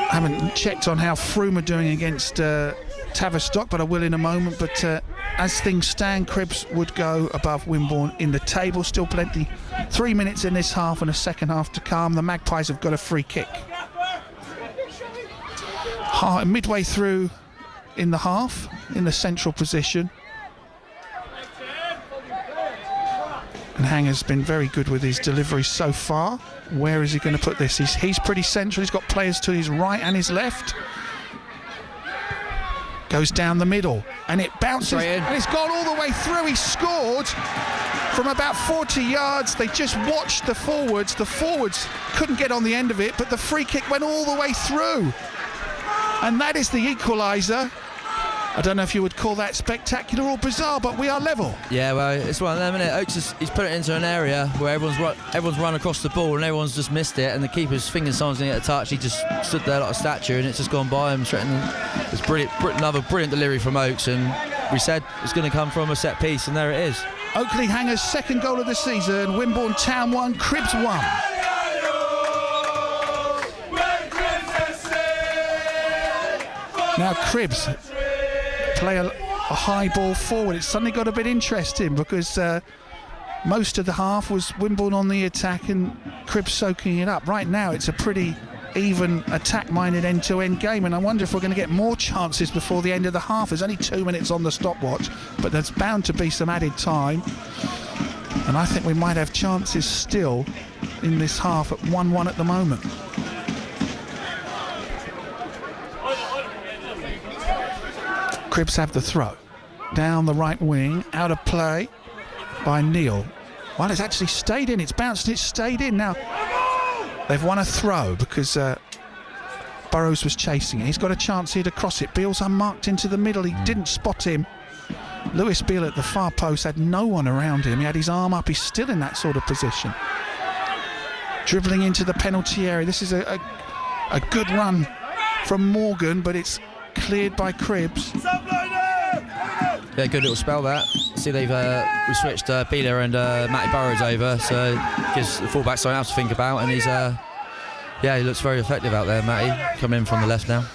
Haven't checked on how Froome are doing against Tavistock, but I will in a moment. But as things stand, Cribbs would go above Wimborne in the table. Still plenty, 3 minutes in this half and a second half to come. The Magpies have got a free kick. Midway through in the half, in the central position. And Hanger's been very good with his delivery so far. Where is he going to put this? He's pretty central. He's got players to his right and his left. Goes down the middle, and it bounces, and it's gone all the way through. He scored from about 40 yards. They just watched the forwards. The forwards couldn't get on the end of it, but the free kick went all the way through. And that is the equaliser. I don't know if you would call that spectacular or bizarre, but we are level. Yeah, well, it's one of them, isn't it? Oakes he's put it into an area where everyone's run across the ball and everyone's just missed it, and the keeper's finger someone's going to get a touch. He just stood there like a statue, and it's just gone by him straight. It's brilliant, another brilliant delivery from Oakes, and we said it's going to come from a set piece, and there it is. Oakley Hanger's second goal of the season. Wimborne Town 1, Cribbs 1. Now Cribbs play a high ball forward. It's suddenly got a bit interesting because most of the half was Wimborne on the attack and Cribbs soaking it up. Right now it's a pretty even attack-minded end-to-end game, and I wonder if we're going to get more chances before the end of the half. There's only 2 minutes on the stopwatch, but there's bound to be some added time, and I think we might have chances still in this half at 1-1 at the moment. Cribbs have the throw down the right wing, out of play by Neal. Well, it's actually stayed in. It's bounced and it's stayed in. Now they've won a throw because Burrows was chasing it. He's got a chance here to cross it. Beale's unmarked into the middle. He didn't spot him. Lewis Beale at the far post had no one around him. He had his arm up. He's still in that sort of position. Dribbling into the penalty area. This is a good run from Morgan, but it's cleared by Cribbs. Yeah, good little spell that. See, we switched Beeler and Matty Burrows over, so gives the fullback something else to think about, and he looks very effective out there, Matty, coming in from the left now.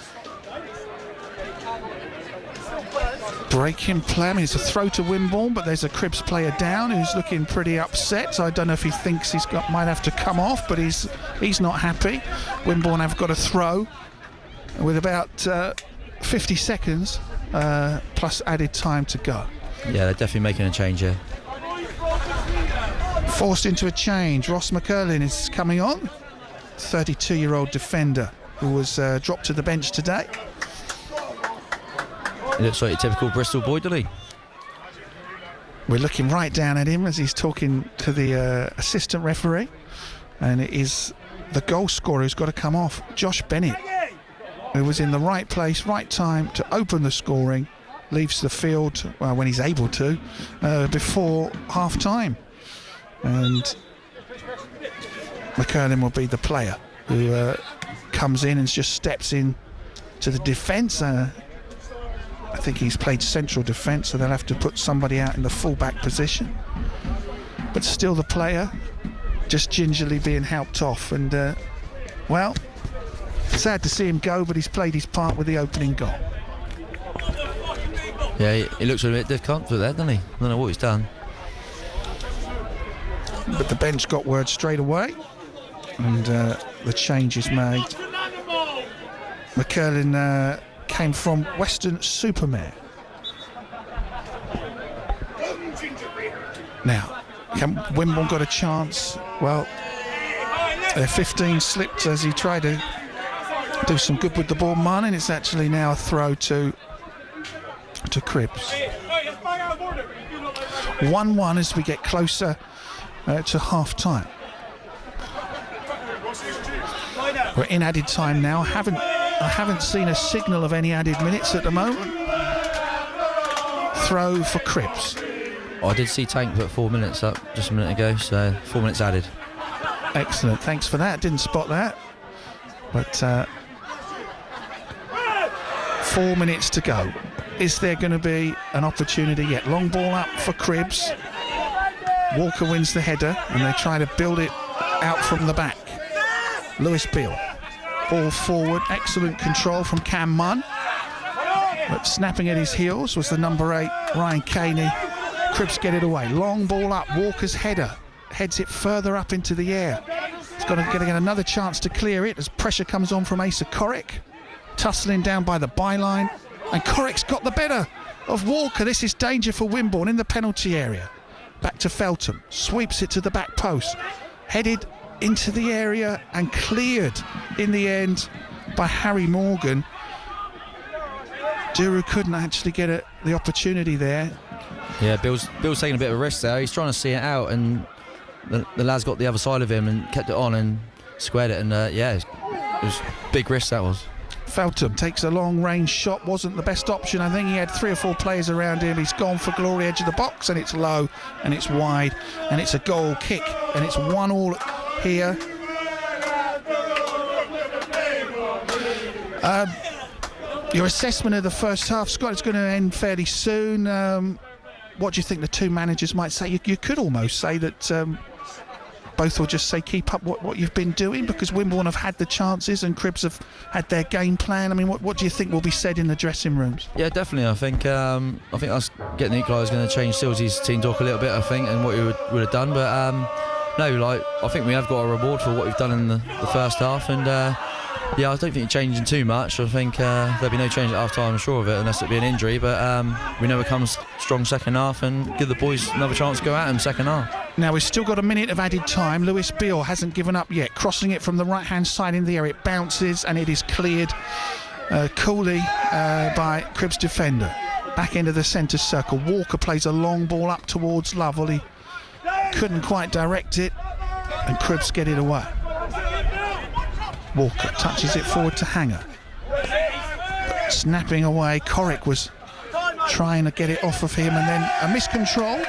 Breaking play. I mean, it's a throw to Wimborne, but there's a Cribbs player down who's looking pretty upset, so I don't know if he thinks might have to come off, but he's not happy. Wimborne have got a throw with about 50 seconds plus added time to go. Yeah, they're definitely making a change here. Forced into a change. Ross McCurlin is coming on. 32-year-old defender who was dropped to the bench today. He looks like a typical Bristol boy, doesn't he? We're looking right down at him as he's talking to the assistant referee, and it is the goal scorer who's got to come off, Josh Bennett, who was in the right place, right time to open the scoring, leaves the field when he's able to before half time, and McCurlin will be the player who comes in and just steps in to the defence. I think he's played central defence, so they'll have to put somebody out in the full-back position. But still the player just gingerly being helped off. And, well, sad to see him go, but he's played his part with the opening goal. Yeah, he looks a bit discomfort there, doesn't he? I don't know what he's done. But the bench got word straight away, and the change is made. McCurlin came from Weston-super-Mare. Now, Wimborne got a chance. Well, 15 slipped as he tried to do some good with the ball. Marnin, it's actually now a throw to Cribbs. 1-1 as we get closer to half time. We're in added time now. I haven't seen a signal of any added minutes at the moment. Throw for Cribbs. I did see Tank put 4 minutes up just a minute ago, so 4 minutes added. Excellent, thanks for that. Didn't spot that. But 4 minutes to go. Is there going to be an opportunity yet? Long ball up for Cribbs. Walker wins the header, and they try to build it out from the back. Lewis Beale. Ball forward, excellent control from Cam Munn. But snapping at his heels was the number 8, Ryan Caney. Cribbs get it away. Long ball up, Walker's header. Heads it further up into the air. He's got to get another chance to clear it as pressure comes on from Asa Corrick. Tussling down by the byline. And Corrick's got the better of Walker. This is danger for Wimborne in the penalty area. Back to Feltham. Sweeps it to the back post. Headed into the area and cleared in the end by Harry Morgan. Duru couldn't actually get the opportunity there. Yeah, Bill's taking a bit of a risk there. He's trying to see it out, and the lad's got the other side of him and kept it on and squared it. And yeah, it was big risk, that was. Feltham takes a long range shot, wasn't the best option. I think he had 3 or 4 players around him. He's gone for glory, edge of the box, and it's low and it's wide and it's a goal kick, and it's 1-1 here. Your assessment of the first half, Scott, it's going to end fairly soon. What do you think the two managers might say? You could almost say that both will just say keep up what you've been doing, because Wimborne have had the chances and Cribbs have had their game plan. I mean, what do you think will be said in the dressing rooms? Yeah, definitely. I think us getting the equaliser is going to change Silsy's team talk a little bit, I think, and what we would have done. But no, I think we have got a reward for what we've done in the first half, and yeah, I don't think it's changing too much. I think there'll be no change at half time, I'm sure of it, unless it be an injury. But we know it comes strong second half, and give the boys another chance to go at them second half. Now we've still got a minute of added time. Lewis Beale hasn't given up yet, crossing it from the right hand side in the air. It bounces and it is cleared coolly by Cribbs' defender. Back into the centre circle. Walker plays a long ball up towards Lovell. He couldn't quite direct it, and Cribbs get it away. Walker touches it forward to Hanger. But snapping away, Corrick was trying to get it off of him, and then a miscontrol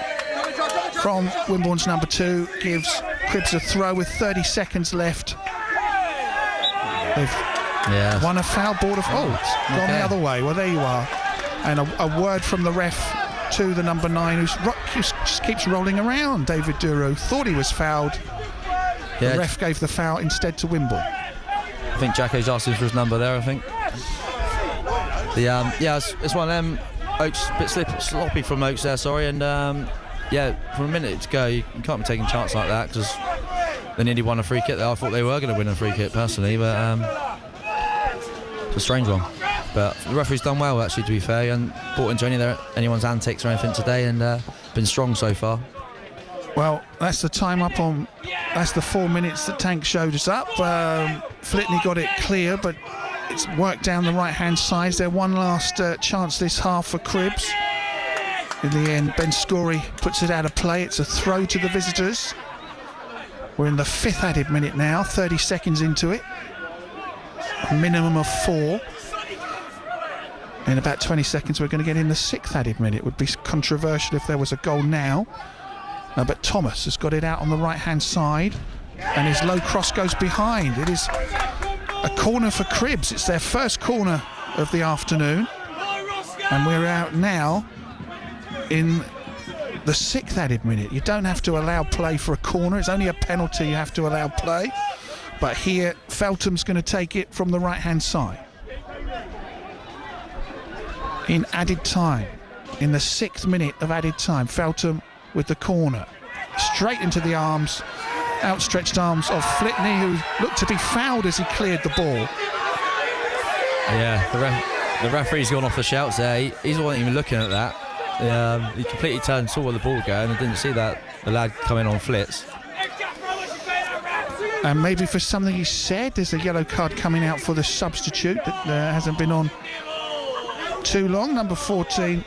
from Wimborne's number 2 gives Cribbs a throw with 30 seconds left. They've won a foul, board of it's gone the other way. Well, there you are. And a word from the ref to the number 9 who just keeps rolling around. David Duru thought he was fouled. The ref gave the foul instead to Wimborne. I think Jacko's asking for his number there, I think. It's one of them. Oakes, a bit sloppy from Oakes there, sorry. And from a minute to go, you can't be taking a chance like that, because they nearly won a free kick there. I thought they were going to win a free kick personally, but it's a strange one. But the referee's done well, actually, to be fair, and brought into anyone's antics or anything today, and been strong so far. Well, that's the time up on. That's the 4 minutes that Tank showed us up. Flitney got it clear, but it's worked down the right-hand side. Their one last chance this half for Cribbs. In the end, Ben Scory puts it out of play. It's a throw to the visitors. We're in the 5th added minute now, 30 seconds into it. A minimum of 4. In about 20 seconds, we're going to get in the 6th added minute. It would be controversial if there was a goal now. But Thomas has got it out on the right-hand side, and his low cross goes behind. It is a corner for Cribbs. It's their first corner of the afternoon, and we're out now in the 6th added minute. You don't have to allow play for a corner. It's only a penalty you have to allow play. But here, Feltham's going to take it from the right-hand side. In added time, in the 6th minute of added time, Feltham with the corner, straight into the arms, outstretched arms of Flitney, who looked to be fouled as he cleared the ball. Yeah, the referee's gone off the shouts there. He wasn't even looking at that. He completely turned and saw where the ball going and didn't see that the lad coming on Flitz. And maybe for something he said, there's a yellow card coming out for the substitute that hasn't been on too long. Number 14,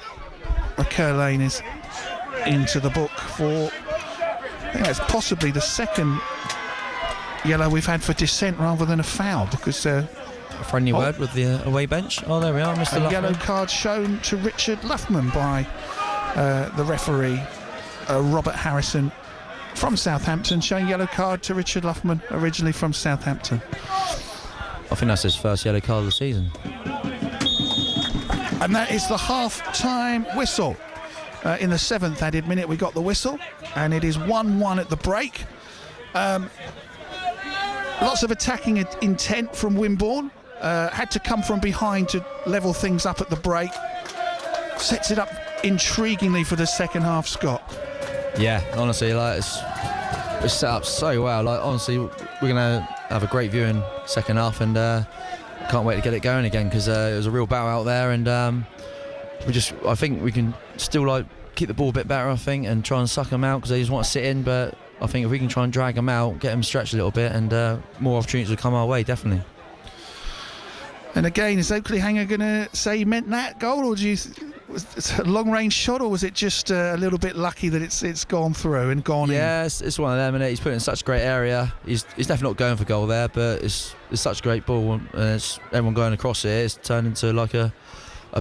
Lane, is into the book for, I think that's possibly the second yellow we've had for dissent rather than a foul, because a friendly word with the away bench. Oh, there we are, Mr. Luffman. A yellow card shown to Richard Luffman by the referee, Robert Harrison from Southampton, showing yellow card to Richard Luffman, originally from Southampton. I think that's his first yellow card of the season. And that is the half-time whistle. In the 7th added minute, we got the whistle, and it is 1-1 at the break. Lots of attacking intent from Wimborne. Had to come from behind to level things up at the break. Sets it up intriguingly for the second half, Scott. Yeah, honestly, like it's set up so well. Like, honestly, we're gonna have a great viewing second half, and can't wait to get it going again, because it was a real battle out there, and I think we can still like keep the ball a bit better, I think, and try and suck them out, because they just want to sit in. But I think if we can try and drag them out, get them stretched a little bit, and more opportunities will come our way, definitely. And again, is Oakley Hanger going to say he meant that goal, or was it a long-range shot, or was it just a little bit lucky that it's gone through and gone in? Yeah, it's one of them, and he's put it in such a great area. He's definitely not going for goal there, but it's such a great ball, and it's everyone going across it. It's turned into like a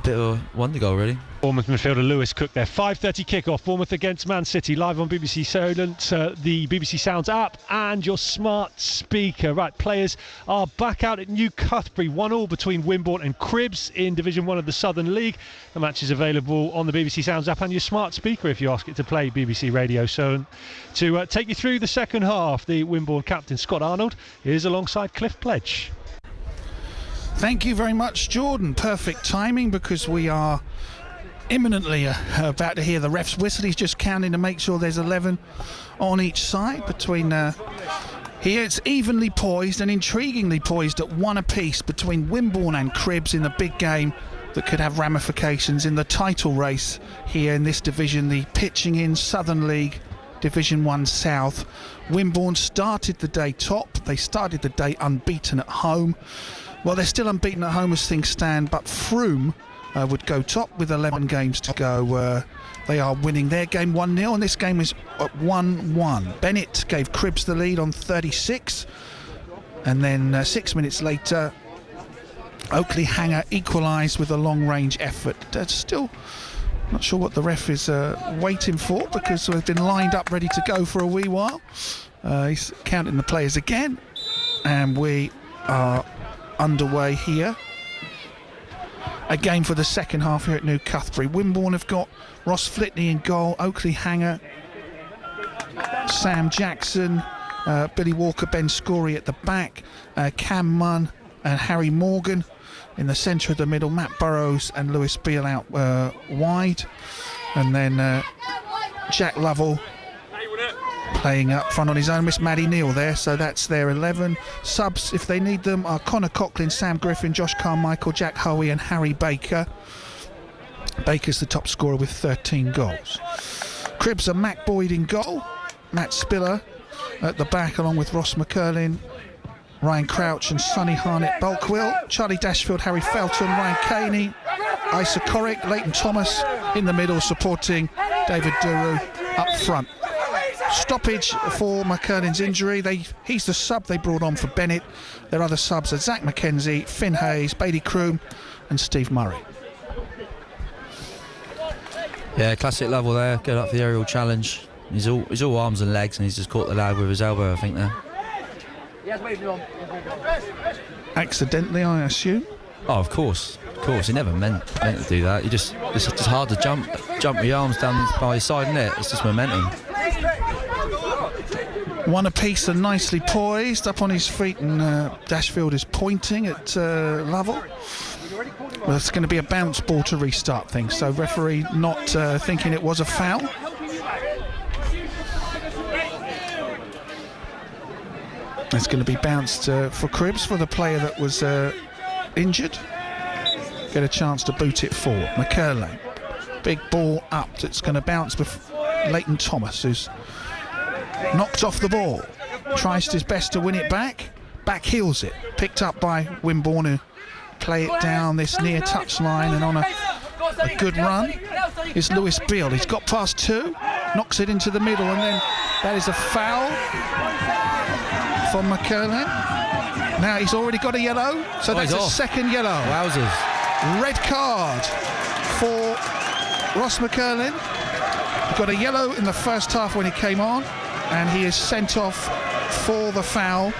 bit of a wonder goal, really. Bournemouth midfielder Lewis Cook there. 5:30 kickoff. Bournemouth against Man City, live on BBC Solent, the BBC Sounds app, and your smart speaker. Right, players are back out at New Cuthbury. 1-1 between Wimborne and Cribbs in Division 1 of the Southern League. The match is available on the BBC Sounds app and your smart speaker if you ask it to play BBC Radio. So to take you through the second half, the Wimborne captain Scott Arnold is alongside Cliff Pledge. Thank you very much, Jordan. Perfect timing, because we are imminently about to hear the ref's whistle. He's just counting to make sure there's 11 on each side between here. It's evenly poised and intriguingly poised at 1 apiece between Wimborne and Cribbs in the big game that could have ramifications in the title race here in this division, the pitching in Southern League Division 1 South. Wimborne started the day top. They started the day unbeaten at home. Well, they're still unbeaten at home as things stand, but Frome would go top with 11 games to go. They are winning their game 1-0, and this game is at 1-1. Bennett gave Cribbs the lead on 36, and then 6 minutes later, Oakley Hanger equalised with a long-range effort. Still not sure what the ref is waiting for, because we've been lined up ready to go for a wee while. He's counting the players again, and we are underway here. A game for the second half here at New Cuthbury. Wimborne have got Ross Flitney in goal, Oakley Hanger, Sam Jackson, Billy Walker, Ben Scory at the back, Cam Munn and Harry Morgan in the centre of the middle, Matt Burrows and Lewis Beale out wide, and then Jack Lovell playing up front on his own. Miss Maddie Neal there, so that's their 11. Subs, if they need them, are Connor Coughlin, Sam Griffin, Josh Carmichael, Jack Hoey and Harry Baker. Baker's the top scorer with 13 goals. Cribbs are Mac Boyd in goal, Matt Spiller at the back, along with Ross McCurlin, Ryan Crouch and Sonny Harnett Bulkwill, Charlie Dashfield, Harry Felton, Ryan Caney, Isa Corrick, Leighton Thomas in the middle, supporting David Duru up front. Stoppage for McCurlin's injury. He's the sub they brought on for Bennett. Their other subs are Zach McKenzie, Finn Hayes, Bailey Kroom and Steve Murray. Yeah, classic level there. Going up for the aerial challenge. He's all arms and legs, and he's just caught the lad with his elbow, I think, there. Accidentally, I assume. Oh, of course. He never meant to do that. It's just hard to jump your arms down by your side, isn't it? It's just momentum. One apiece and nicely poised, up on his feet, and Dashfield is pointing at Lovell. Well, it's going to be a bounce ball to restart things, so referee not thinking it was a foul. It's going to be bounced for Cribbs, for the player that was injured. Get a chance to boot it forward. McCurlane, big ball up that's going to bounce before Leighton Thomas, who's knocked off the ball, tries his best to win it back heels it, picked up by Wimborne, who play it down this near touch line, and on a good run is Lewis Beale. He's got past two, knocks it into the middle, and then that is a foul for McCurlane. Now he's already got a yellow, so that's a second yellow. Wowzers. Red card for Ross McCurlane. He got a yellow in the first half when he came on, and he is sent off for the foul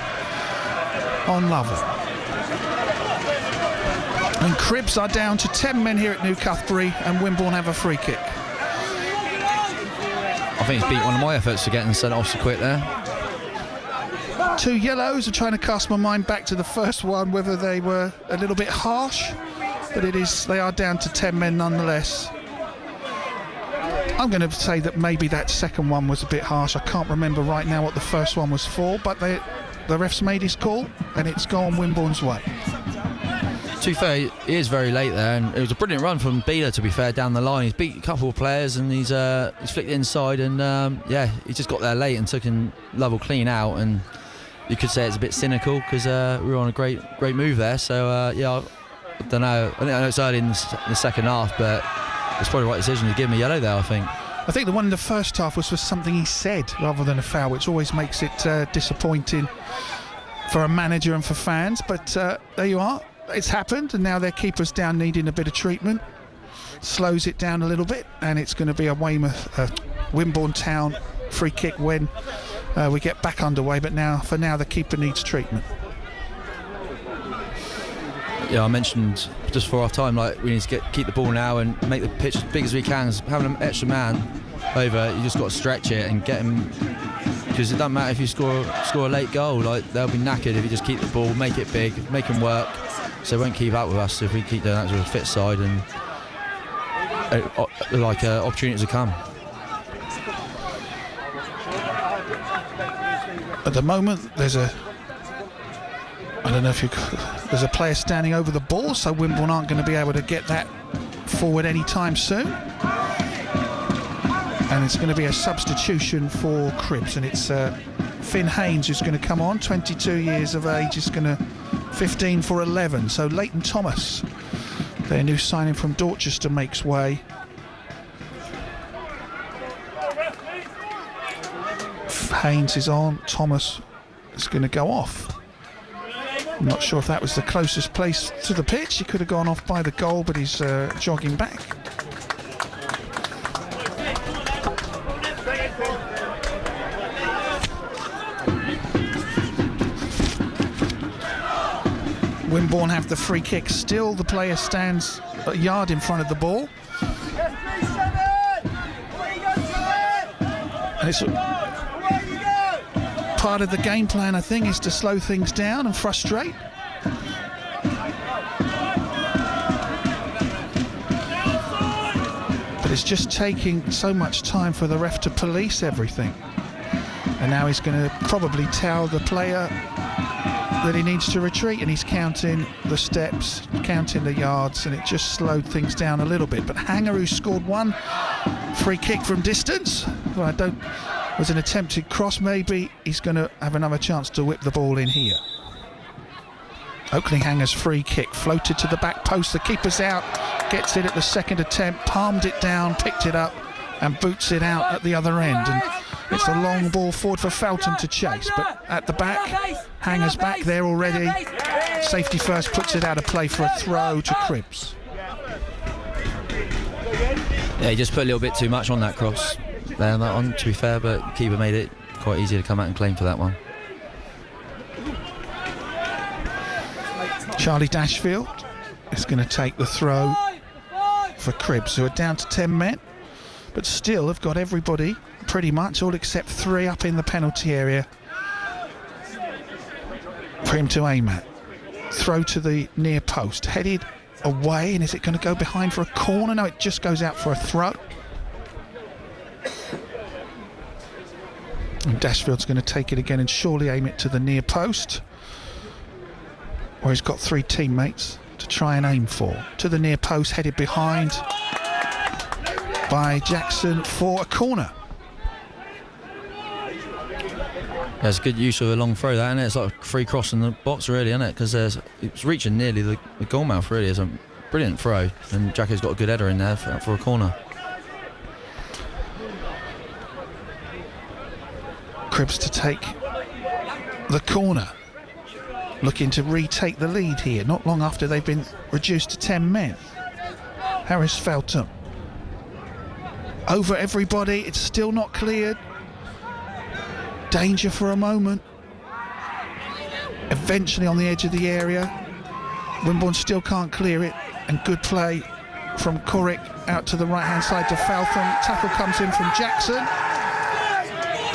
on Lovell. And Cribbs are down to 10 men here at New Cuthbury, and Wimborne have a free kick. I think he's beat one of my efforts for getting sent off so quick there. Two yellows. I'm trying to cast my mind back to the first one, whether they were a little bit harsh, but they are down to 10 men nonetheless. I'm going to say that maybe that second one was a bit harsh. I can't remember right now what the first one was for, but the ref's made his call, and it's gone Wimborne's way. To be fair, he is very late there, and it was a brilliant run from Beeler, to be fair, down the line. He's beat a couple of players, and he's flicked inside, and he just got there late and took Lovell clean out, and you could say it's a bit cynical because we were on a great move there. So I don't know. I know it's early in the second half, but it's probably the right decision to give him a yellow there, I think. I think the one in the first half was for something he said rather than a foul, which always makes it disappointing for a manager and for fans. But there you are. It's happened, and now their keeper's down needing a bit of treatment. Slows it down a little bit, and it's going to be a Wimborne Town free kick when we get back underway. But for now the keeper needs treatment. Yeah, I mentioned just before our time, like, we need to keep the ball now and make the pitch as big as we can. Having an extra man over, you just got to stretch it and get him, because it doesn't matter if you score a late goal. Like, they'll be knackered if you just keep the ball, make it big, make them work. So they won't keep up with us if we keep doing that to a fit side, and opportunities will come. At the moment, there's a player standing over the ball, so Wimborne aren't going to be able to get that forward anytime soon. And it's going to be a substitution for Cribbs, and it's Finn Haynes who's going to come on, 22 years of age, is going to 15 for 11. So Leighton Thomas, their new signing from Dorchester, makes way. Haynes is on, Thomas is going to go off. I'm not sure if that was the closest place to the pitch. He could have gone off by the goal, but he's jogging back. Wimborne have the free kick still. The player stands a yard in front of the ball. And it's part of the game plan, I think, is to slow things down and frustrate. But it's just taking so much time for the ref to police everything. And now he's going to probably tell the player that he needs to retreat, and he's counting the steps, counting the yards, and it just slowed things down a little bit. But Hanger, who scored one free kick from distance, well, was an attempted cross. Maybe he's going to have another chance to whip the ball in here. Oakley Hanger's free kick, floated to the back post. The keeper's out, gets it at the second attempt, palmed it down, picked it up, and boots it out at the other end. And it's a long ball forward for Feltham to chase, but at the back, Hanger's back there already. Safety first puts it out of play for a throw to Cribbs. Yeah, he just put a little bit too much on that cross there on that one, to be fair, but the keeper made it quite easy to come out and claim for that one. Charlie Dashfield is going to take the throw for Cribbs, who are down to 10 men, but still have got everybody pretty much, all except 3 up in the penalty area for him to aim at. Throw to the near post, headed away, and is it going to go behind for a corner? No, it just goes out for a throw. And Dashfield's going to take it again and surely aim it to the near post, where he's got 3 teammates to try and aim for. To the near post, headed behind by Jackson for a corner. Yeah, it's good use of a long throw, that, isn't it? It's like a free cross in the box, really, isn't it? Because it's reaching nearly the goal mouth, really. It's a brilliant throw, and Jacko's got a good header in there for a corner. Cribbs to take the corner, looking to retake the lead here, not long after they've been reduced to 10 men. Harris Feltham over everybody, it's still not cleared. Danger for a moment. Eventually on the edge of the area. Wimborne still can't clear it, and good play from Corrick out to the right hand side to Feltham. Tackle comes in from Jackson.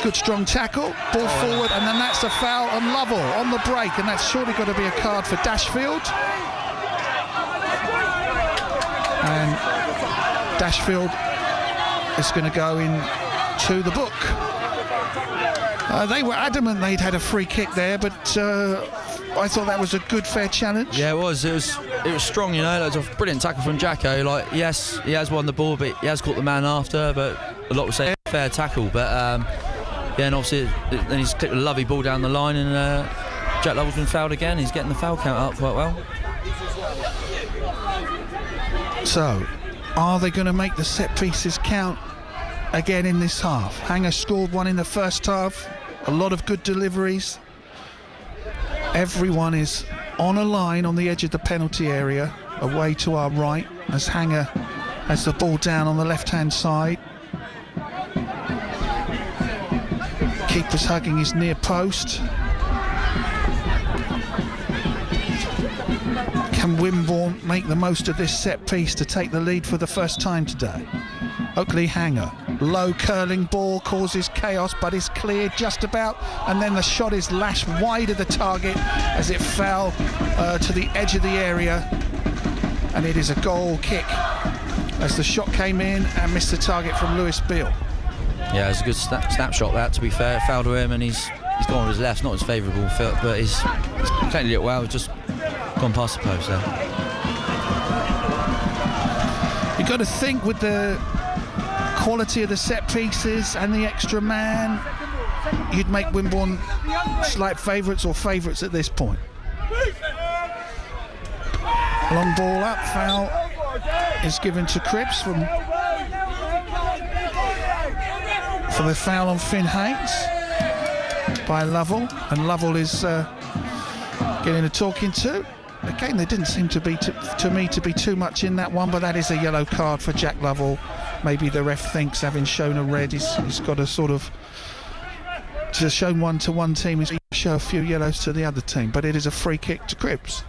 Good strong tackle, ball forward, and then that's a foul on Lovell on the break, and that's surely got to be a card for Dashfield. And Dashfield is going to go into the book. They were adamant they'd had a free kick there, but I thought that was a good, fair challenge. Yeah, it was. It was strong, you know. It was a brilliant tackle from Jacko. Like, yes, he has won the ball, but he has caught the man after. But a lot would say fair tackle. But yeah, and obviously then he's clipped a lovely ball down the line, and Jack Lovell's been fouled again. He's getting the foul count up quite well. So, are they going to make the set pieces count again in this half? Hanger scored one in the first half. A lot of good deliveries. Everyone is on a line on the edge of the penalty area, away to our right, as Hanger has the ball down on the left-hand side. Keeper's hugging his near post. Can Wimborne make the most of this set piece to take the lead for the first time today? Oakley Hanger, low curling ball causes chaos, but is cleared just about, and then the shot is lashed wide of the target as it fell to the edge of the area, and it is a goal kick as the shot came in and missed the target from Lewis Beale. Yeah, it's a good snapshot, that, to be fair. Foul to him, and he's gone with his left, not as favourable, but he's played it well, just gone past the post there. You've got to think, with the quality of the set pieces and the extra man, you'd make Wimborne slight favourites or favourites at this point. Long ball up, foul is given to Cribbs for the foul on Finn Hayes by Lovell, and Lovell is getting a talking to. Again, there didn't seem to be to me to be too much in that one, but that is a yellow card for Jack Lovell. Maybe the ref thinks, having shown a red, he's got to sort of, to show one to one team is show a few yellows to the other team, but it is a free kick to Cribbs.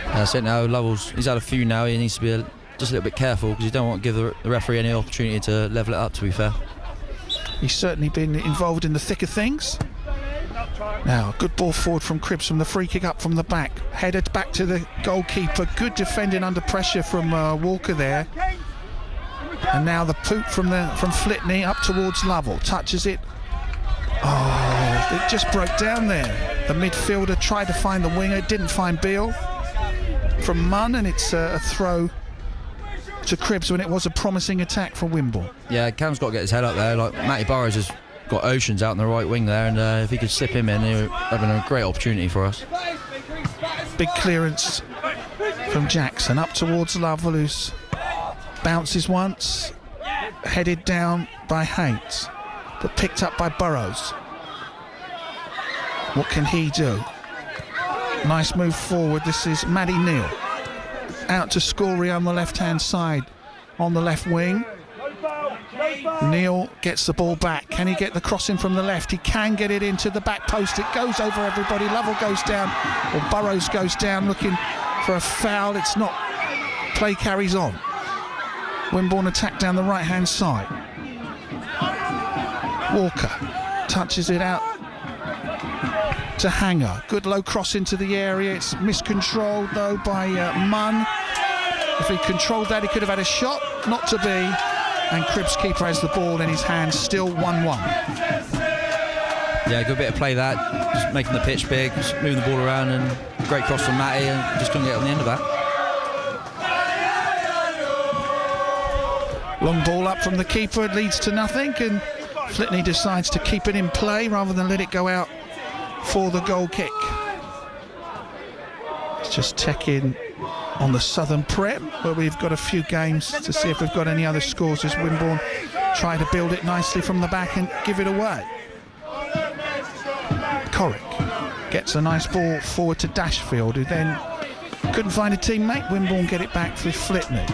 That's it now. He's had a few now. He needs to be just a little bit careful, because you don't want to give the referee any opportunity to level it up, to be fair. He's certainly been involved in the thick of things. Now, good ball forward from Cribbs from the free kick up from the back. Headed back to the goalkeeper. Good defending under pressure from Walker there. And now the poop from Flitney up towards Lovell. Touches it. Oh, it just broke down there. The midfielder tried to find the winger, didn't find Beale. From Munn, and it's a throw to Cribbs when it was a promising attack for Wimborne. Yeah, Cam's got to get his head up there. Like Matty Burrows has got Oceans out in the right wing there, and if he could slip him in, he'd having a great opportunity for us. Big clearance from Jackson up towards Lovell, who's bounces once, headed down by Haynes, but picked up by Burrows. What can he do? Nice move forward. This is Maddie Neal. Out to Scory on the left-hand side, on the left wing. Neal gets the ball back. Can he get the crossing from the left? He can get it into the back post. It goes over everybody. Lovell goes down, or Burrows goes down looking for a foul. It's not. Play carries on. Wimborne attack down the right-hand side. Walker touches it out to Hanger. Good low cross into the area. It's miscontrolled though by Munn. If he controlled that, he could have had a shot. Not to be. And Cribbs' keeper has the ball in his hands. Still 1-1. Yeah, good bit of play that. Just making the pitch big, just moving the ball around, and great cross from Matty, and just couldn't get on the end of that. Long ball up from the keeper. It leads to nothing, and Flitney decides to keep it in play rather than let it go out for the goal kick. Let's just check in on the Southern Prem, where we've got a few games to see if we've got any other scores as Wimborne try to build it nicely from the back and give it away. Corrick gets a nice ball forward to Dashfield, who then couldn't find a teammate. Wimborne get it back for Flitney.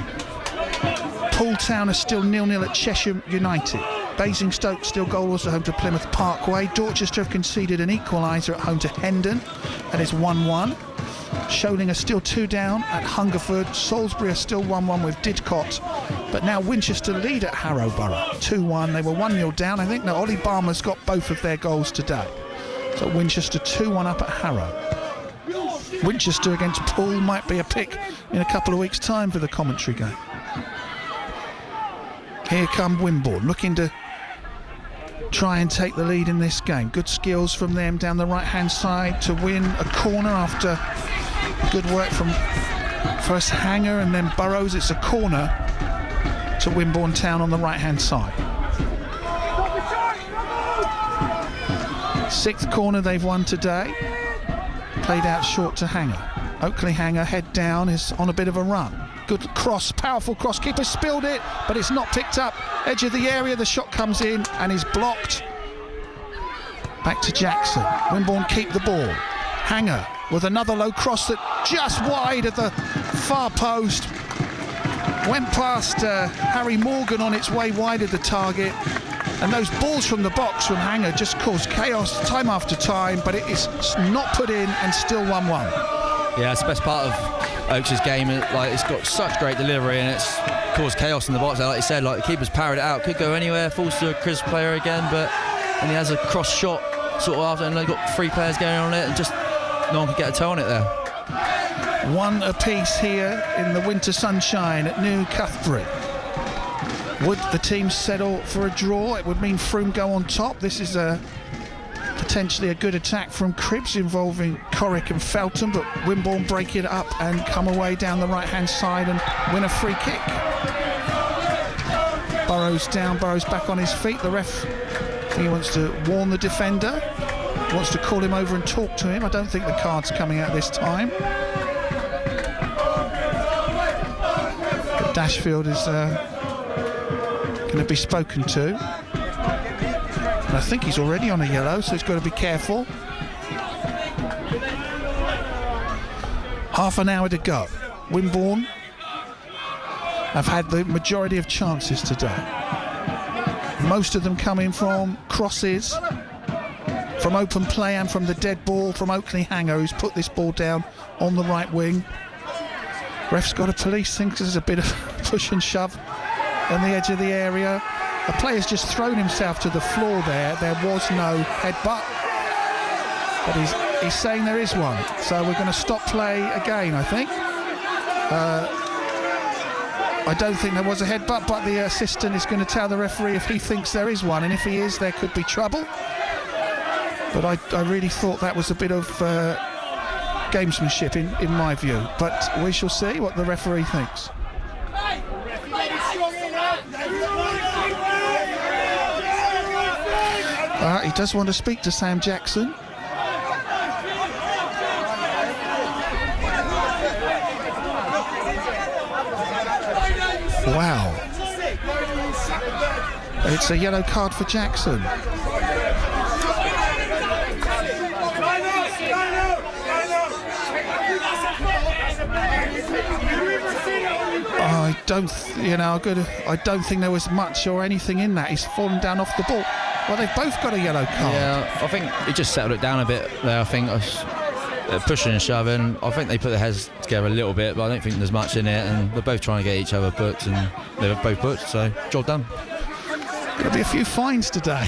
Pooltown are still 0-0 at Cheshire United. Basingstoke still goalless at home to Plymouth Parkway. Dorchester have conceded an equaliser at home to Hendon. That is 1-1. Sholing are still 2 down at Hungerford. Salisbury are still 1-1 with Didcot. But now Winchester lead at Harrowborough 2-1. They were 1-0 down. I think now Ollie Balmer's got both of their goals today. So Winchester 2-1 up at Harrow. Winchester against Poole might be a pick in a couple of weeks' time for the commentary game. Here come Wimborne, looking to try and take the lead in this game. Good skills from them down the right-hand side to win a corner after good work from first Hanger and then Burrows. It's a corner to Wimborne Town on the right-hand side. 6th corner they've won today. Played out short to Hanger. Oakley Hanger, head down, is on a bit of a run. Good cross, powerful cross. Keeper spilled it, but it's not picked up. Edge of the area, the shot comes in and is blocked. Back to Jackson. Wimborne keep the ball. Hanger with another low cross that just wide of the far post. Went past Harry Morgan on its way wide of the target. And those balls from the box from Hanger just cause chaos time after time, but it is not put in and still 1-1. Yeah, it's the best part of Oaks' game. It's got such great delivery, and it's caused chaos in the box. Like you said, like the keeper's parried it out, could go anywhere, falls to a Chris player again, and he has a cross shot sort of after, and they've got 3 players going on it, and just no one could get a toe on it there. 1 apiece here in the winter sunshine at New Cuthbury. Would the team settle for a draw? It would mean Froome go on top. This is potentially a good attack from Cribbs involving Corrick and Felton, but Wimborne break it up and come away down the right-hand side and win a free kick. Burrows down, Burrows back on his feet. The ref, I think he wants to warn the defender, wants to call him over and talk to him. I don't think the card's coming out this time. But Dashfield is going to be spoken to. And I think he's already on a yellow, so he's got to be careful. Half an hour to go. Wimborne have had the majority of chances today. Most of them coming from crosses, from open play and from the dead ball from Oakley Hanger, who's put this ball down on the right wing. Ref's got a police, thinks there's a bit of push and shove on the edge of the area. A player's just thrown himself to the floor there. There was no headbutt, but he's saying there is one. So we're going to stop play again, I think. I don't think there was a headbutt, but the assistant is going to tell the referee if he thinks there is one, and if he is, there could be trouble. But I really thought that was a bit of gamesmanship in my view. But we shall see what the referee thinks. He does want to speak to Sam Jackson. Wow. It's a yellow card for Jackson. I don't think there was much or anything in that. He's fallen down off the ball. Well, they've both got a yellow card. Yeah, I think he just settled it down a bit there. I think pushing and shoving. I think they put their heads together a little bit, but I don't think there's much in it. And they're both trying to get each other booked, and they're both booked. So job done. Going to be a few fines today.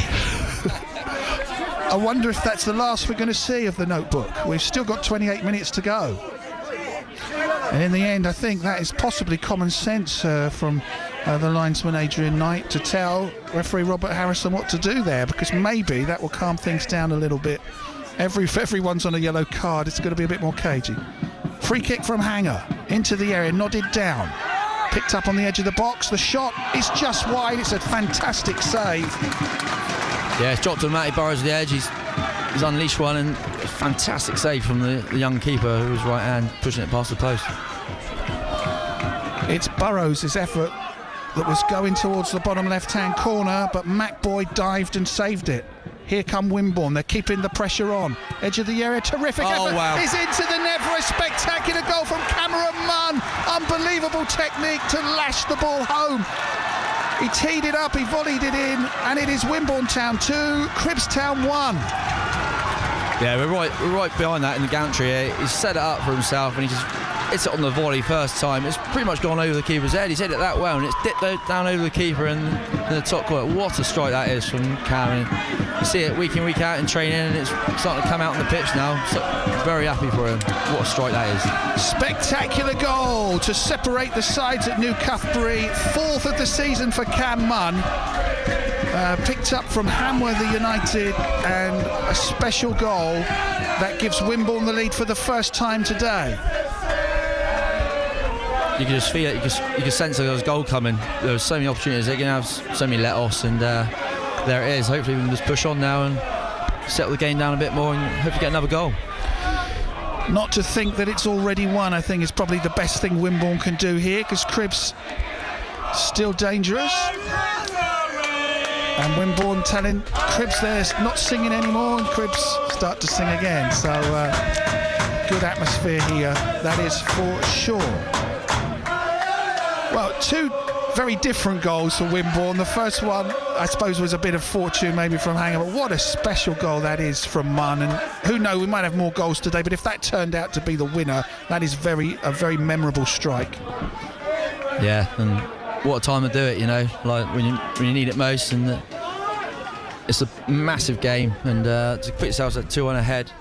I wonder if that's the last we're going to see of the Notebook. We've still got 28 minutes to go. And in the end, I think that is possibly common sense from the linesman Adrian Knight to tell referee Robert Harrison what to do there, because maybe that will calm things down a little bit. If everyone's on a yellow card, it's going to be a bit more cagey. Free kick from Hanger into the area, nodded down, picked up on the edge of the box. The shot is just wide. It's a fantastic save. Yeah, it's dropped on Matty Burrows at the edge. He's unleashed one, and a fantastic save from the young keeper who was right hand pushing it past the post. It's Burrows' effort that was going towards the bottom left-hand corner, but Mac Boyd dived and saved it. Here come Wimborne. They're keeping the pressure on. Edge of the area, terrific effort. Wow. Is into the net for a spectacular goal from Cameron Munn. Unbelievable technique to lash the ball home. He teed it up, he volleyed it in, and it is Wimborne Town 2, Cribbstown 1. Yeah, we're right behind that in the gantry here. He's set it up for himself, and he just hits it on the volley first time. It's pretty much gone over the keeper's head. He's hit it that well, and it's dipped down over the keeper and in the top corner. What a strike that is from Cam. You see it week in, week out in training, and it's starting to come out on the pitch now. So very happy for him. What a strike that is. Spectacular Goal to separate the sides at New Cuthbury. 4th of the season for Cam Munn. Picked up from Hamworthy United, and a special goal that gives Wimborne the lead for the first time today. You can just feel it. You can sense that there was a goal coming. There was so many opportunities. They're going to have so many let-offs, and there it is. Hopefully we can just push on now and settle the game down a bit more, and hopefully get another goal. Not to think that it's already won, I think, is probably the best thing Wimborne can do here, because Cribbs still dangerous. And Wimborne telling Cribbs they're not singing anymore, and Cribbs start to sing again. So good atmosphere here, that is for sure. Well, two very different goals for Wimborne. The first one, I suppose, was a bit of fortune maybe from Hanger, but what a special goal that is from Munn. And who knows, we might have more goals today, but if that turned out to be the winner, that is a very memorable strike. Yeah, and what a time to do it, you know, like when you need it most. And it's a massive game, and to put yourselves at 2-1 ahead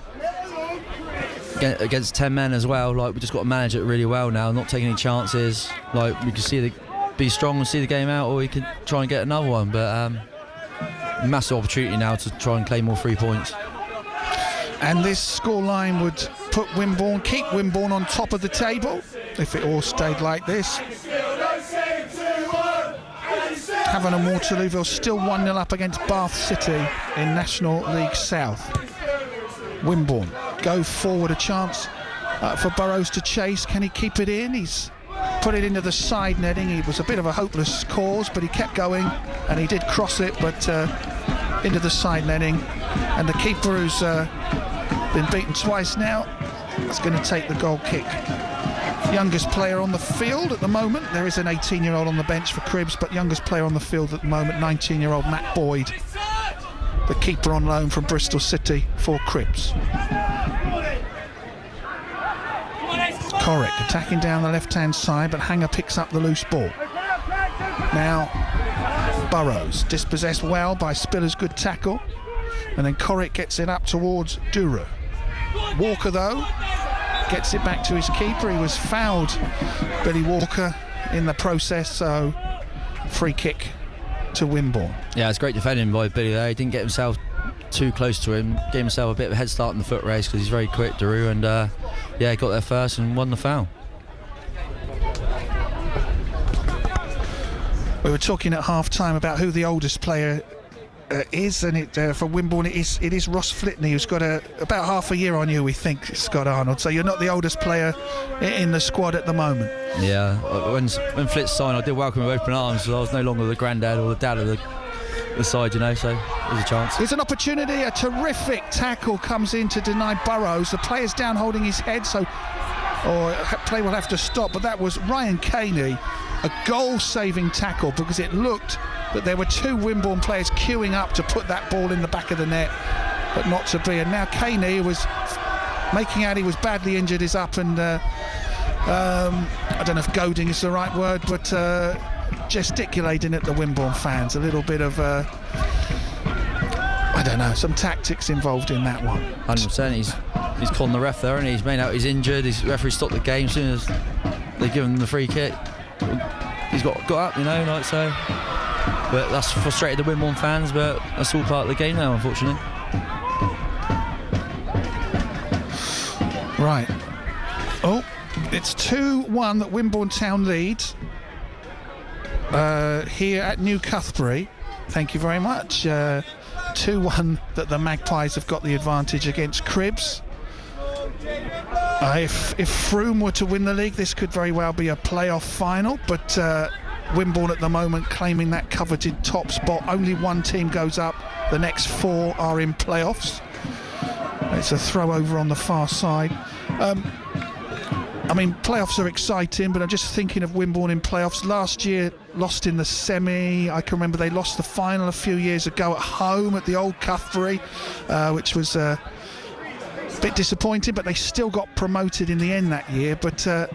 against 10 men as well, like we just got to manage it really well now, not taking any chances. Like we can be strong and see the game out, or we could try and get another one, but massive opportunity now to try and claim more 3 points. And this scoreline would keep Wimborne on top of the table if it all stayed like this. Havana Waterlooville still 1-0 up against Bath City in National League South. Wimborne go forward, a chance for Burrows to chase. Can he keep it in? He's put it into the side netting. It was a bit of a hopeless cause, but he kept going, and he did cross it, but into the side netting. And the keeper, who's been beaten twice now, is going to take the goal kick. Youngest player on the field at the moment. There is an 18-year-old on the bench for Cribbs, but youngest player on the field at the moment, 19-year-old Matt Boyd, the keeper on loan from Bristol City for Cribbs. Corrick attacking down the left-hand side, but Hanger picks up the loose ball. Now Burrows dispossessed well by Spiller's good tackle, and then Corrick gets it up towards Duru. Walker, though, gets it back to his keeper. He was fouled, Billy Walker, in the process, so free kick to Wimborne. Yeah, it's great defending by Billy there. He didn't get himself too close to him, gave himself a bit of a head start in the foot race because he's very quick, Daru, and yeah, got there first and won the foul. We were talking at half-time about who the oldest player is, and for Wimborne it is Ross Flitney, who's got about half a year on you, we think, Scott Arnold. So you're not the oldest player in the squad at the moment. Yeah, when Flitz signed, I did welcome him with open arms. So I was no longer the granddad or the dad of the side, you know. So there's a chance. Here's an opportunity. A terrific tackle comes in to deny Burrows. The player's down holding his head, or play will have to stop. But that was Ryan Caney, a goal-saving tackle, because it looked that there were two Wimborne players queuing up to put that ball in the back of the net, but not to be. And now Caney, who was making out he was badly injured, is up and I don't know if goading is the right word, but gesticulating at the Wimborne fans. A little bit of I don't know, some tactics involved in that one. 100%. He's calling the ref there, and he's made out he's injured. His referee stopped the game as soon as they give him the free kick. He's got up, you know, like so. But that's frustrated the Wimborne fans, but that's all part of the game now, unfortunately. Right. Oh, it's 2-1 that Wimborne Town leads here at New Cuthbury. Thank you very much. 2-1 that the Magpies have got the advantage against Cribbs. If Frome were to win the league, this could very well be a playoff final, but Wimborne at the moment claiming that coveted top spot. Only one team goes up, the next four are in playoffs. It's a throw over on the far side. I mean, playoffs are exciting, but I'm just thinking of Wimborne in playoffs. Last year, lost in the semi. I can remember they lost the final a few years ago at home at the old Cuthbury, which was a bit disappointing, but they still got promoted in the end that year. But I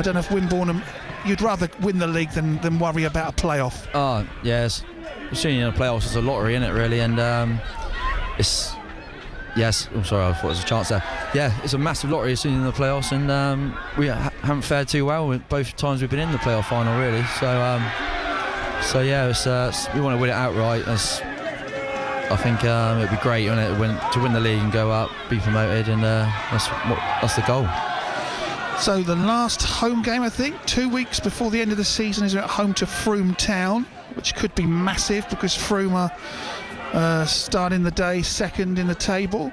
don't know if Wimborne, you'd rather win the league than worry about a playoff. Oh, yes. Seeing in the playoffs is a lottery, isn't it, really? And it's... Yes, I'm sorry, I thought there was a chance there. Yeah, it's a massive lottery as soon in the playoffs, and we haven't fared too well with both times we've been in the playoff final, really. So yeah, we want to win it outright. I think it'd be great, wouldn't it, to win the league and go up, be promoted, and that's the goal. So the last home game, I think, 2 weeks before the end of the season, is at home to Frome Town, which could be massive because Frome are starting the day second in the table,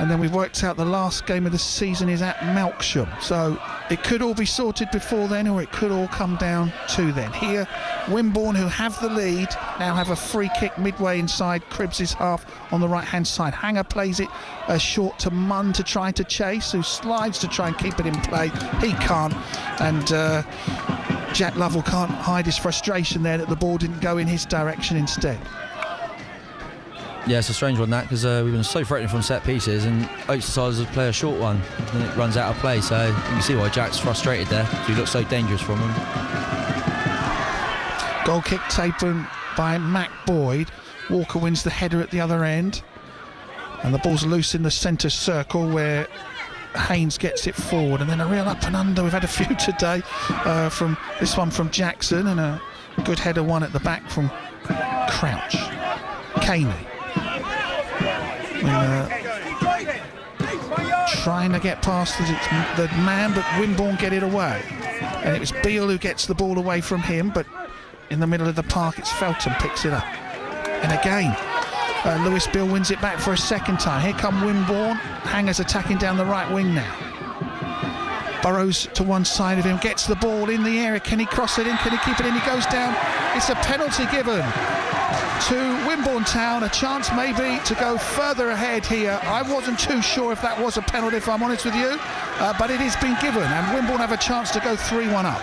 and then we've worked out the last game of the season is at Melksham, so it could all be sorted before then, or it could all come down to then. Here Wimborne, who have the lead, now have a free kick midway inside Cribbs' half on the right hand side. Hanger plays it short to Munn to try to chase, who slides to try and keep it in play. He can't, and Jack Lovell can't hide his frustration there that the ball didn't go in his direction instead. Yeah, it's a strange one, that, because we've been so threatening from set pieces, and Oates decides to play a short one, and it runs out of play. So you can see why Jack's frustrated there. He looks so dangerous from him. Goal kick taken by Mac Boyd. Walker wins the header at the other end, and the ball's loose in the centre circle where Haynes gets it forward, and then a real up and under. We've had a few today from this one from Jackson, and a good header one at the back from Crouch. Caney. Trying to get past the man, but Wimborne get it away, and it was Beale who gets the ball away from him, but in the middle of the park it's Felton picks it up, and again Lewis Beale wins it back for a second time. Here come Wimborne. Hangers attacking down the right wing now. Burrows to one side of him, gets the ball in the area. Can he cross it in? Can he keep it in? He goes down. It's a penalty given to Wimborne Town, a chance maybe to go further ahead here. I wasn't too sure if that was a penalty, if I'm honest with you, but it has been given, and Wimborne have a chance to go 3-1 up.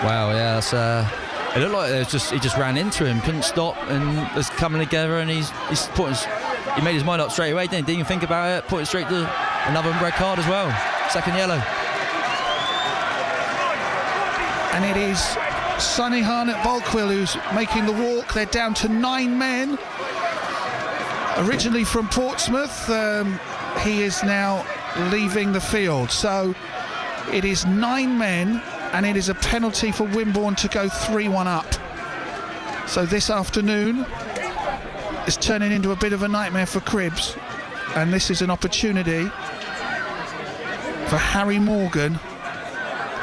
Wow, yeah, that's it looked like he just ran into him, couldn't stop, and it's coming together, and he made his mind up straight away, didn't even think about it, put it straight to another red card as well, second yellow. And it is Sonny Harnett Bulkwill who's making the walk. They're down to 9 men. Originally from Portsmouth, he is now leaving the field. So it is 9 men, and it is a penalty for Wimborne to go 3-1 up. So this afternoon is turning into a bit of a nightmare for Cribbs, and this is an opportunity for Harry Morgan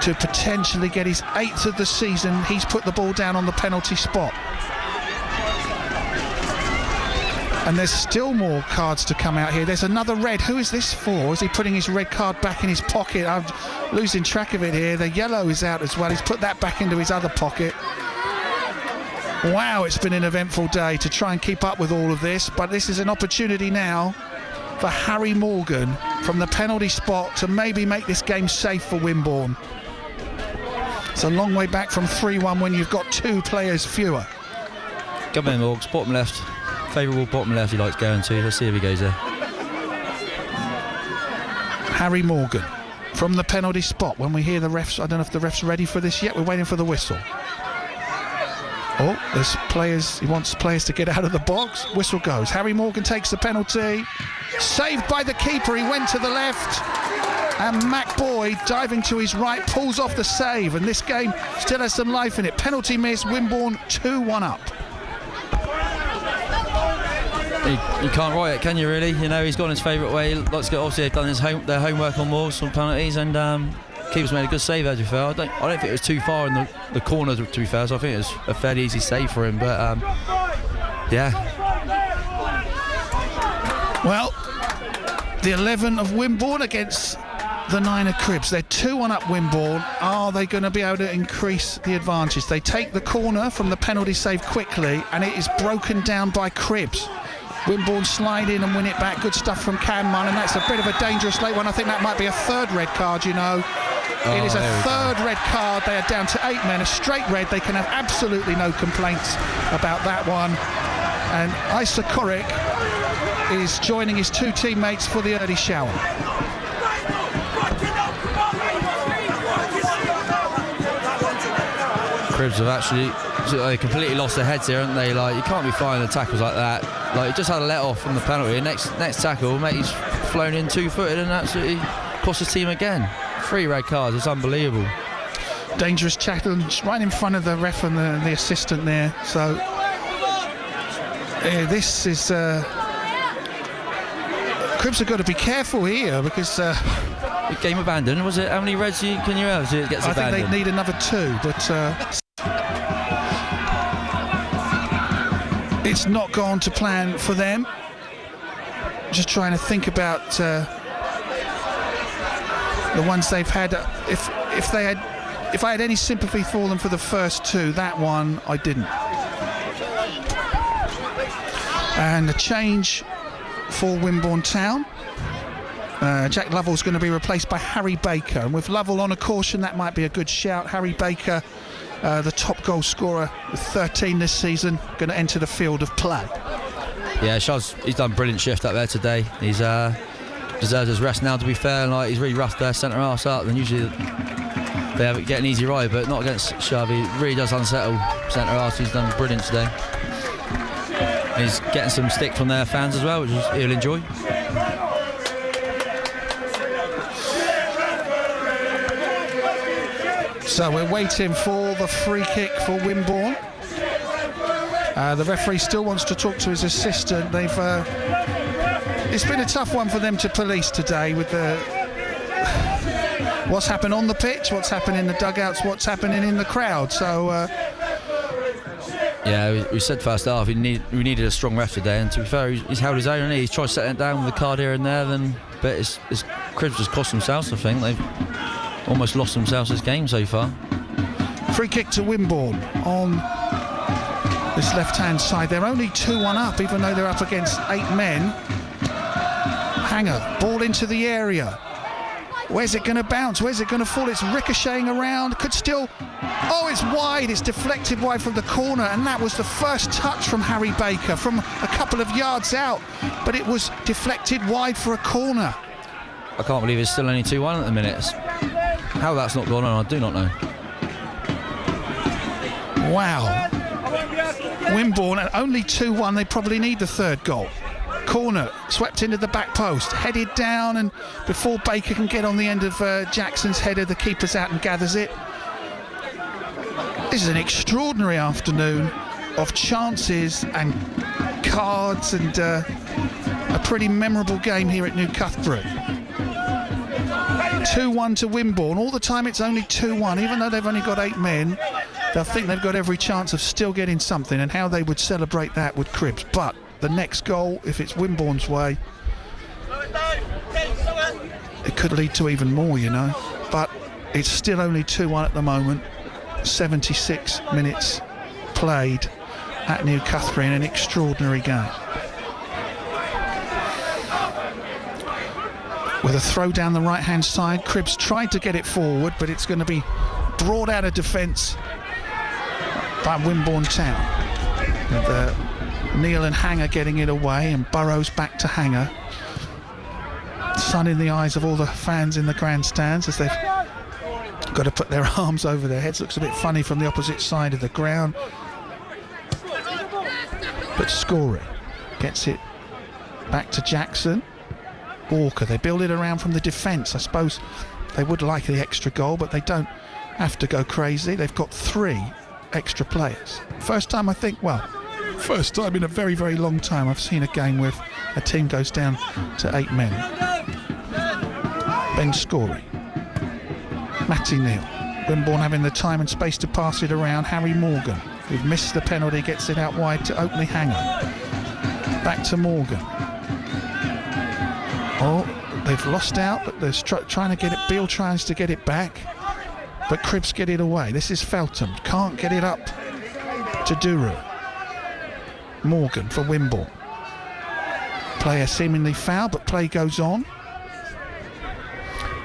to potentially get his 8th of the season. He's put the ball down on the penalty spot. And there's still more cards to come out here. There's another red. Who is this for? Is he putting his red card back in his pocket? I'm losing track of it here. The yellow is out as well. He's put that back into his other pocket. Wow, it's been an eventful day to try and keep up with all of this. But this is an opportunity now for Harry Morgan from the penalty spot to maybe make this game safe for Wimborne. It's a long way back from 3-1 when you've got 2 players fewer. Come in, Morgs. Bottom left. Favourable bottom left he likes going to. Let's see if he goes there. Harry Morgan from the penalty spot. When we hear the refs, I don't know if the ref's ready for this yet. We're waiting for the whistle. Oh, there's players. He wants players to get out of the box. Whistle goes. Harry Morgan takes the penalty. Saved by the keeper. He went to the left. And Mac Boyd, diving to his right, pulls off the save. And this game still has some life in it. Penalty miss. Wimborne 2-1 up. You can't write it, can you, really? You know, he's gone his favourite way. Obviously, they've done their homework on Morgs on penalties, and keeper's made a good save there, to be fair. I don't think it was too far in the corner, to be fair, so I think it was a fairly easy save for him, but yeah. Well, the 11 of Wimborne against the 9 of Cribs. They're 2-1 up Wimborne. Are they going to be able to increase the advantage? They take the corner from the penalty save quickly, and it is broken down by Cribs. Wimborne slide in and win it back. Good stuff from Cameron, and that's a bit of a dangerous late one. I think that might be a 3rd red card, you know. It is a 3rd red card. They are down to 8 men. A straight red. They can have absolutely no complaints about that one. And Isa Korik is joining his 2 teammates for the early shower. Cribs have actually they completely lost their heads here, haven't they? Like, you can't be firing the tackles like that. Like, he just had a let off from the penalty. Next tackle, mate, he's flown in 2-footed and absolutely cost his team again. 3 red cards. It's unbelievable. Dangerous challenge right in front of the ref and the assistant there. So this is Cribs have got to be careful here because game abandoned, was it? How many reds can you have? It gets abandoned. I think they need another 2, but it's not gone to plan for them. Just trying to think about the ones they've had. If I had any sympathy for them for the first 2, that one I didn't. And a change for Wimborne Town. Jack Lovell's going to be replaced by Harry Baker, and with Lovell on a caution, that might be a good shout. Harry Baker, the top goal scorer with 13 this season, going to enter the field of play. Yeah, he's done a brilliant shift up there today. He's deserves his rest now, to be fair, and like, he's really roughed their centre arse up, and usually they get an easy ride, but not against Sharvey. He really does unsettle centre arse. He's done brilliant today. He's getting some stick from their fans as well, which he'll enjoy. So we're waiting for the free kick for Wimborne. The referee still wants to talk to his assistant. It's been a tough one for them to police today with what's happened on the pitch, what's happened in the dugouts, what's happening in the crowd. So yeah, we said first half we needed a strong ref today, and to be fair, he's held his own, and he's tried setting it down with a card here and there. But it's Cribs has cost themselves. I think they've almost lost themselves this game so far. Free kick to Wimborne on this left-hand side. They're only 2-1 up, even though they're up against 8 men. Hanger, ball into the area. Where's it going to bounce? Where's it going to fall? It's ricocheting around. Could still... Oh, it's wide. It's deflected wide from the corner, and that was the first touch from Harry Baker from a couple of yards out, but it was deflected wide for a corner. I can't believe it's still only 2-1 at the minute. How that's not gone on, I do not know. Wow. Wimborne at only 2-1. They probably need the 3rd goal. Corner swept into the back post, headed down, and before Baker can get on the end of Jackson's header, the keeper's out and gathers it. This is an extraordinary afternoon of chances and cards, and a pretty memorable game here at New Cuthbert. 2-1 to Wimborne. All the time it's only 2-1, even though they've only got 8 men. They'll think they've got every chance of still getting something, and how they would celebrate that with Cribbs. But the next goal, if it's Wimborne's way, it could lead to even more, you know. But it's still only 2-1 at the moment. 76 minutes played at New Cuthbury in an extraordinary game. With a throw down the right-hand side, Cribbs tried to get it forward, but it's going to be brought out of defence by Wimborne Town. With Neil and Hanger getting it away, and Burrows back to Hanger. Sun in the eyes of all the fans in the grandstands as they've got to put their arms over their heads. Looks a bit funny from the opposite side of the ground. But Scory gets it back to Jackson. Walker, they build it around from the defence. I suppose they would like the extra goal, but they don't have to go crazy. They've got 3 extra players. First time, I think, first time in a very, very long time I've seen a game where a team goes down to 8 men. Ben Scory, Matty Neal. Wimborne having the time and space to pass it around. Harry Morgan, who'd missed the penalty, gets it out wide to Oakley Hanger. Back to Morgan. Oh, they've lost out, but they're trying to get it. Beale tries to get it back, but Cribbs get it away. This is Feltham, can't get it up to Duru. Morgan for Wimborne. Player seemingly foul, but play goes on.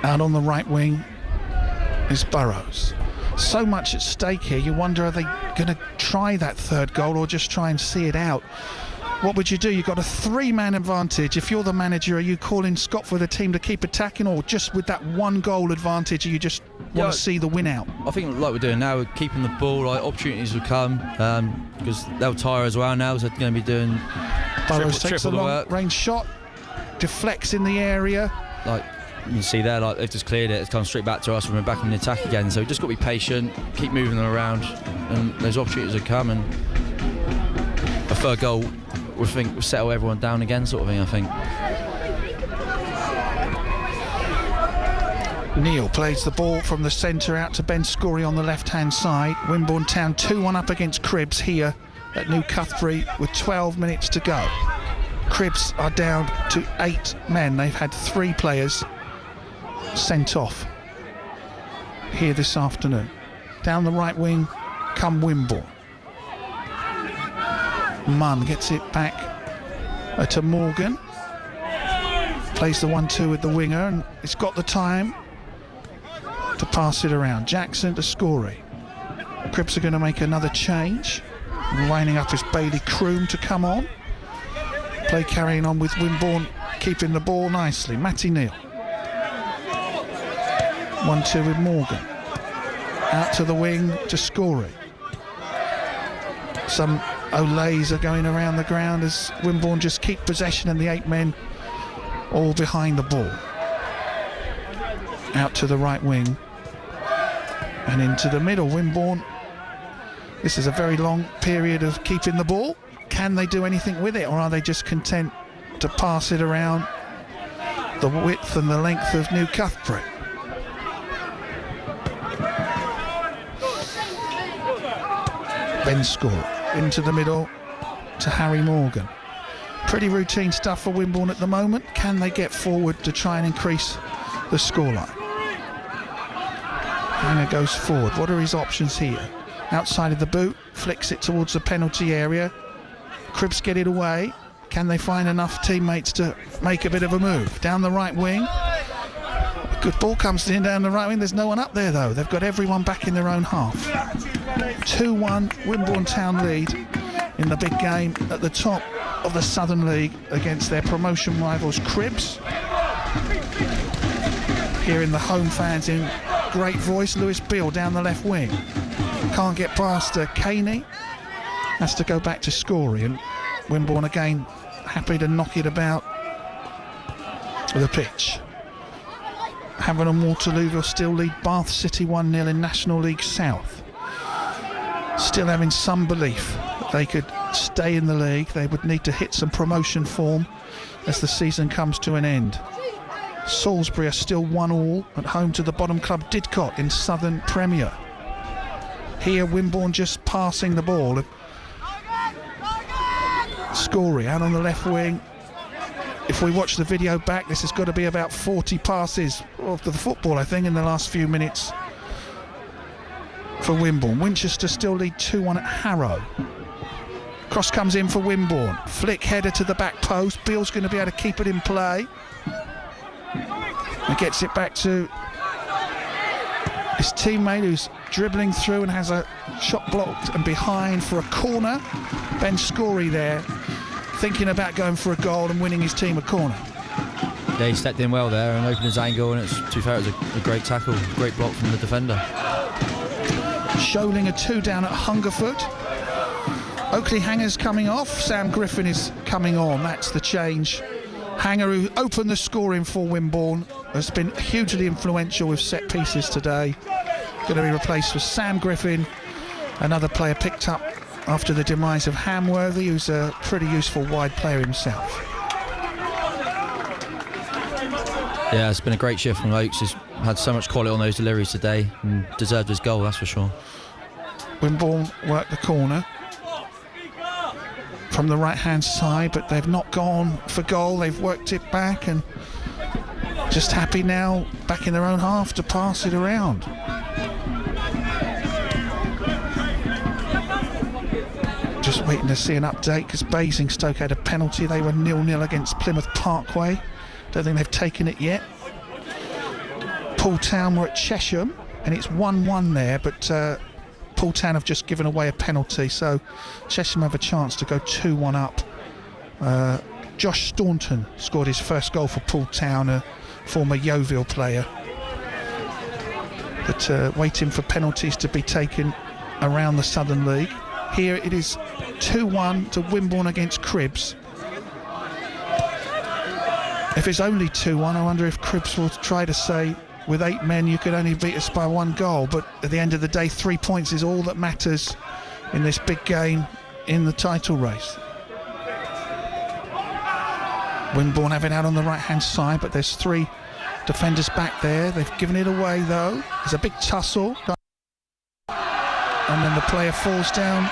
Out on the right wing is Burrows. So much at stake here, you wonder, are they going to try that third goal or just try and see it out? What would you do? You've got a 3-man advantage. If you're the manager, are you calling Scott for the team to keep attacking, or just with that 1 goal advantage, you just want to see the win out? I think like we're doing now, we're keeping the ball, like opportunities will come, because they'll tire as well now, so they're going to be doing Burrows takes a long range shot, deflects in the area. Like you can see there, like they've just cleared it, it's come straight back to us and we're back in the attack again, so we've just got to be patient, keep moving them around, and those opportunities will come, and a third goal we'll settle everyone down again, sort of thing, I think. Neil plays the ball from the centre out to Ben Scory on the left-hand side. Wimborne Town 2-1 up against Cribbs here at New Cuthbury with 12 minutes to go. Cribbs are down to 8 men. They've had 3 players sent off here this afternoon. Down the right wing come Wimborne. Munn gets it back to Morgan. Plays the 1-2 with the winger, and it's got the time to pass it around. Jackson to Scory. Cribbs are going to make another change. Lining up is Bailey Kroom to come on. Play carrying on with Wimborne keeping the ball nicely. Matty Neal. 1-2 with Morgan. Out to the wing to Scory. Some olays are going around the ground as Wimborne just keep possession, and the 8 men all behind the ball. Out to the right wing and into the middle. Wimborne, this is a very long period of keeping the ball. Can they do anything with it, or are they just content to pass it around the width and the length of New Cuthbury? Ben Scory into the middle to Harry Morgan. Pretty routine stuff for Wimborne at the moment. Can they get forward to try and increase the scoreline? Hanger goes forward. What are his options here? Outside of the boot, flicks it towards the penalty area. Cribbs get it away. Can they find enough teammates to make a bit of a move? Down the right wing. A good ball comes in down the right wing. There's no one up there though. They've got everyone back in their own half. 2-1 Wimborne Town lead in the big game at the top of the Southern League against their promotion rivals Cribbs. Hearing the home fans in great voice. Lewis Beale down the left wing. Can't get past Caney. Has to go back to Scory, and Wimborne again happy to knock it about the pitch. Havant and Waterloo will still lead Bath City 1-0 in National League South. Still having some belief that they could stay in the league. They would need to hit some promotion form as the season comes to an end. Salisbury are still 1-1 at home to the bottom club Didcot in Southern Premier. Here Wimborne just passing the ball. Scory out on the left wing. If we watch the video back, this has got to be about 40 passes of the football, I think, in the last few minutes for Wimborne. Winchester still lead 2-1 at Harrow. Cross comes in for Wimborne. Flick header to the back post. Beale's going to be able to keep it in play. And gets it back to his teammate who's dribbling through and has a shot blocked and behind for a corner. Ben Scory there, thinking about going for a goal and winning his team a corner. Yeah, he stepped in well there and opened his angle, and to be fair, it was a great tackle, great block from the defender. Shoaling a 2 down at Hungerford. Oakley Hanger's coming off. Sam Griffin is coming on. That's the change. Hanger, who opened the scoring for Wimborne, has been hugely influential with set pieces today. Going to be replaced with Sam Griffin, another player picked up after the demise of Hamworthy, who's a pretty useful wide player himself. Yeah, it's been a great shift from Oakes. He's had so much quality on those deliveries today and deserved his goal, that's for sure. Wimborne worked the corner from the right hand side, but they've not gone for goal. They've worked it back and just happy now back in their own half to pass it around. Just waiting to see an update because Basingstoke had a penalty. They were 0-0 against Plymouth Parkway. Don't think they've taken it yet. Poole Town were at Chesham and it's 1-1 there, but Poole Town have just given away a penalty, so Chesham have a chance to go 2-1 up. Josh Staunton scored his first goal for Poole Town, a former Yeovil player. But waiting for penalties to be taken around the Southern League. Here it is 2-1 to Wimborne against Cribbs. If it's only 2-1, I wonder if Cribbs will try to say, with 8 men you could only beat us by 1 goal, but at the end of the day 3 points is all that matters in this big game in the title race. Wimborne have it out on the right hand side, but there's 3 defenders back there. They've given it away though. There's a big tussle and then the player falls down.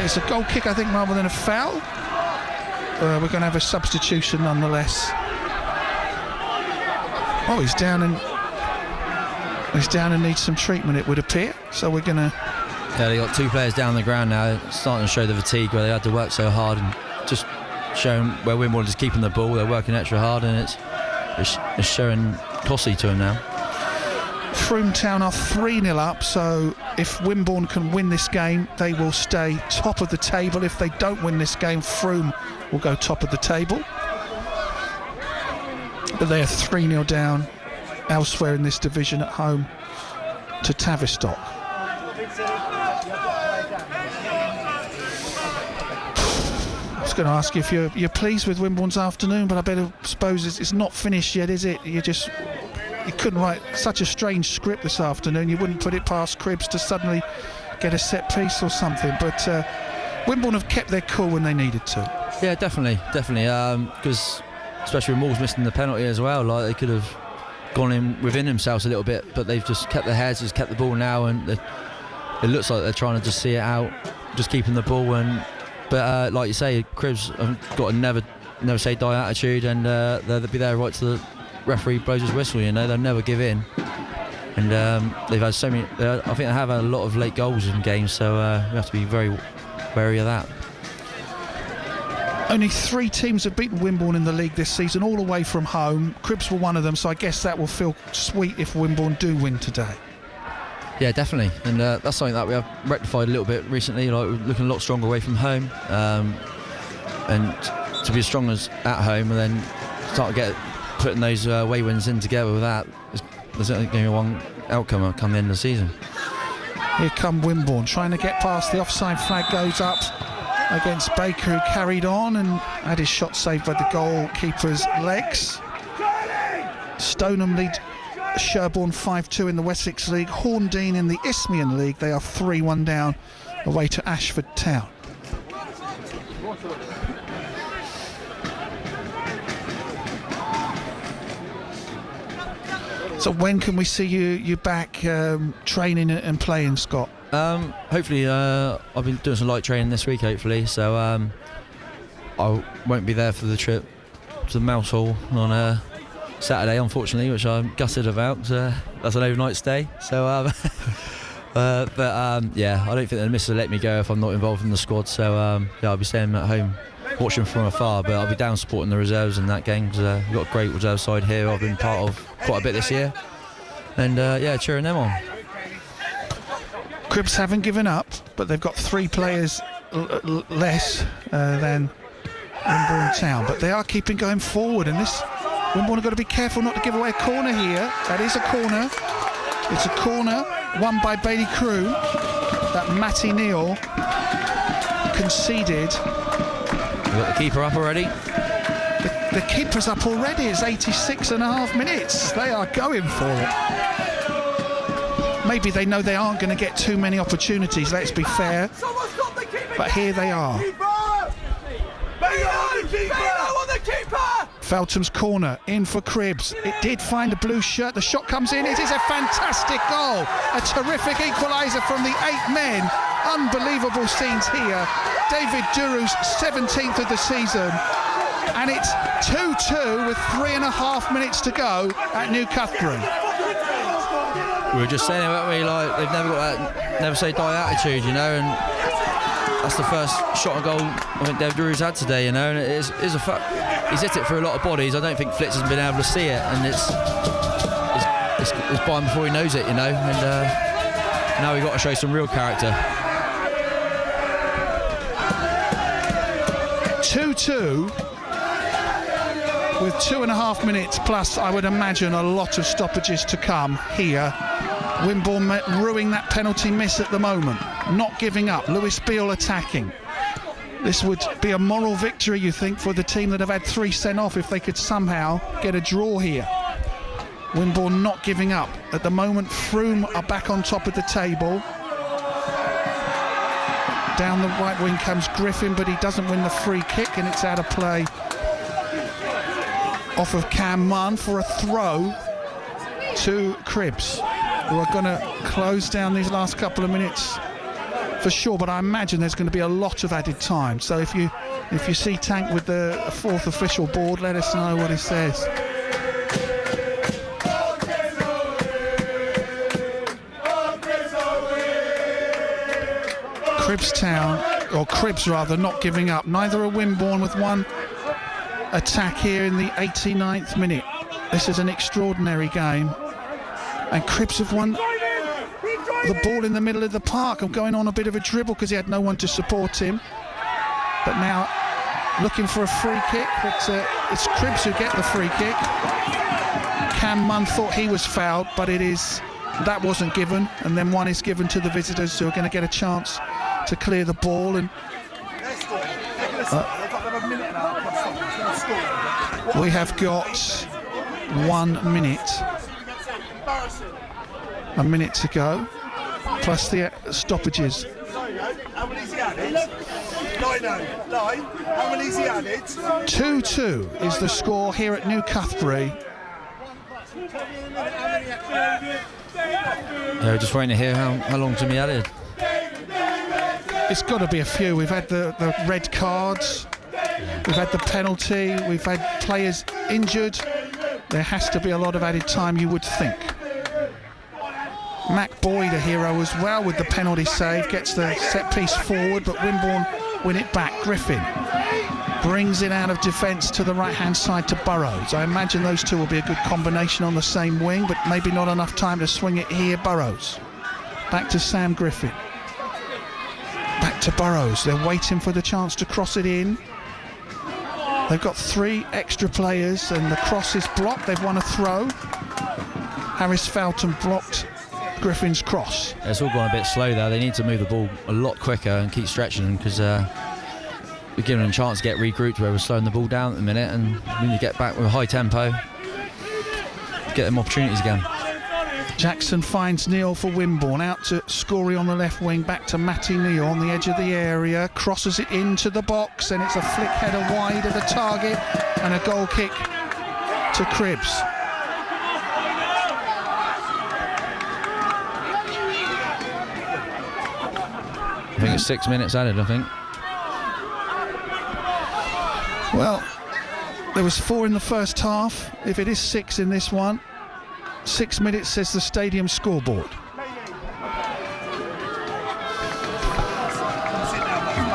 It's a goal kick, I think, rather than a foul. We're going to have a substitution nonetheless. Oh, he's down and needs some treatment, it would appear. So we're going to... Yeah, they got 2 players down the ground now, starting to show the fatigue where they had to work so hard, and just showing where Wimborne is keeping the ball. They're working extra hard, and it's showing costly to them now. Frome Town are 3-0 up, so if Wimborne can win this game, they will stay top of the table. If they don't win this game, Frome will go top of the table. But they are 3-0 down elsewhere in this division at home to Tavistock. I was going to ask you if you're pleased with Wimborne's afternoon, but I better suppose it's not finished yet, is it? You couldn't write such a strange script this afternoon. You wouldn't put it past Cribbs to suddenly get a set piece or something. But Wimborne have kept their cool when they needed to. Yeah, definitely. Because especially with Moore's missing the penalty as well, like they could have gone in within themselves a little bit, but they've just kept their heads, just kept the ball now, and it looks like they're trying to just see it out, just keeping the ball. But like you say, Cribbs have got a never say die attitude, and they'll be there right to the referee blows his whistle. You know, they'll never give in, and they've had so many. I think they have had a lot of late goals in games, so we have to be very wary of that. Only 3 teams have beaten Wimborne in the league this season, all away from home. Cribbs were one of them, so I guess that will feel sweet if Wimborne do win today. Yeah, definitely, and that's something that we have rectified a little bit recently. Like, we're looking a lot stronger away from home, and to be as strong as at home, and then start putting those away wins in together with that. There's only going to be one outcome come the end of the season. Here come Wimborne, trying to get past. The offside flag goes up against Baker, who carried on and had his shot saved by the goalkeeper's legs. Stoneham lead Sherborne 5-2 in the Wessex League. Horndean in the Isthmian League, they are 3-1 down away to Ashford Town. So when can we see you back training and playing, Scott? Hopefully, I've been doing some light training this week, hopefully, so I won't be there for the trip to the Mouse Hall on Saturday, unfortunately, which I'm gutted about. That's an overnight stay, so yeah, I don't think the missus will let me go if I'm not involved in the squad, so yeah, I'll be staying at home watching from afar, but I'll be down supporting the reserves in that game, because we've got a great reserve side here I've been part of quite a bit this year, and yeah, cheering them on. Cribs haven't given up, but they've got 3 players less than Wimborne Town, but they are keeping going forward, and this Wimborne have got to be careful not to give away a corner here. That is a corner. It's a corner won by Bailey Crew that Matty Neal conceded. We've got the keeper up already. The keeper's up already. It's 86.5 minutes. They are going for it. Maybe they know they aren't going to get too many opportunities, let's be fair. But here they are. Feltham's corner in for Cribs. It did find a blue shirt. The shot comes in. It is a fantastic goal. A terrific equaliser from the 8 men. Unbelievable scenes here. David Duru's 17th of the season. And it's 2-2 with 3.5 minutes to go at New Cuthbert. We were just saying, weren't we, like, they've never got that never say die attitude, you know, and that's the first shot on goal I think David Drew's had today, you know, and it is a fact. He's hit it through a lot of bodies. I don't think Flitz has been able to see it, and it's by him before he knows it, you know, and now we've got to show some real character. 2-2 with 2.5 minutes plus, I would imagine, a lot of stoppages to come here. Wimborne ruining that penalty miss at the moment, not giving up. Lewis Beale attacking. This would be a moral victory, you think, for the team that have had 3 sent off if they could somehow get a draw here. Wimborne not giving up. At the moment, Froome are back on top of the table. Down the right wing comes Griffin, but he doesn't win the free kick, and it's out of play off of Cam Munn for a throw to Cribs, who are going to close down these last couple of minutes for sure, but I imagine there's going to be a lot of added time. So if you see Tank with the 4th official board, let us know what he says. Cribs rather, not giving up. Neither are Wimborne, with 1 attack here in the 89th minute. This is an extraordinary game, and Cribs have won the ball in the middle of the park and going on a bit of a dribble because he had no one to support him, but now looking for a free kick, but it's Cribs who get the free kick. Cam Munn thought he was fouled, but that wasn't given, and then one is given to the visitors, who are going to get a chance to clear the ball. And we have got 1 minute, a minute to go, plus the stoppages. How many is he added? 9. How many is he added? 2-2 is the score here at New Cuthbert. Yeah, just waiting to hear how long to be added. It's got to be a few. We've had the red cards, we've had the penalty, we've had players injured. There has to be a lot of added time, you would think. Mac Boyd, a hero as well, with the penalty save, gets the set piece forward, but Wimborne win it back. Griffin brings it out of defence to the right hand side to Burrows. I imagine those two will be a good combination on the same wing, but maybe not enough time to swing it here. Burrows back to Sam Griffin, back to Burrows. They're waiting for the chance to cross it in. They've got 3 extra players, and the cross is blocked. They've won a throw. Harris Felton blocked Griffin's cross. It's all gone a bit slow there. They need to move the ball a lot quicker and keep stretching them, because we're giving them a chance to get regrouped where we're slowing the ball down at the minute, and we need to get back with a high tempo, get them opportunities again. Jackson finds Neal for Wimborne, out to Scory on the left wing, back to Matty Neal on the edge of the area, crosses it into the box, and it's a flick header wide of the target, and a goal kick to Cribs. I think it's 6 minutes added, I think. Well, there was 4 in the first half. If it is 6 in this one, 6 minutes says the stadium scoreboard.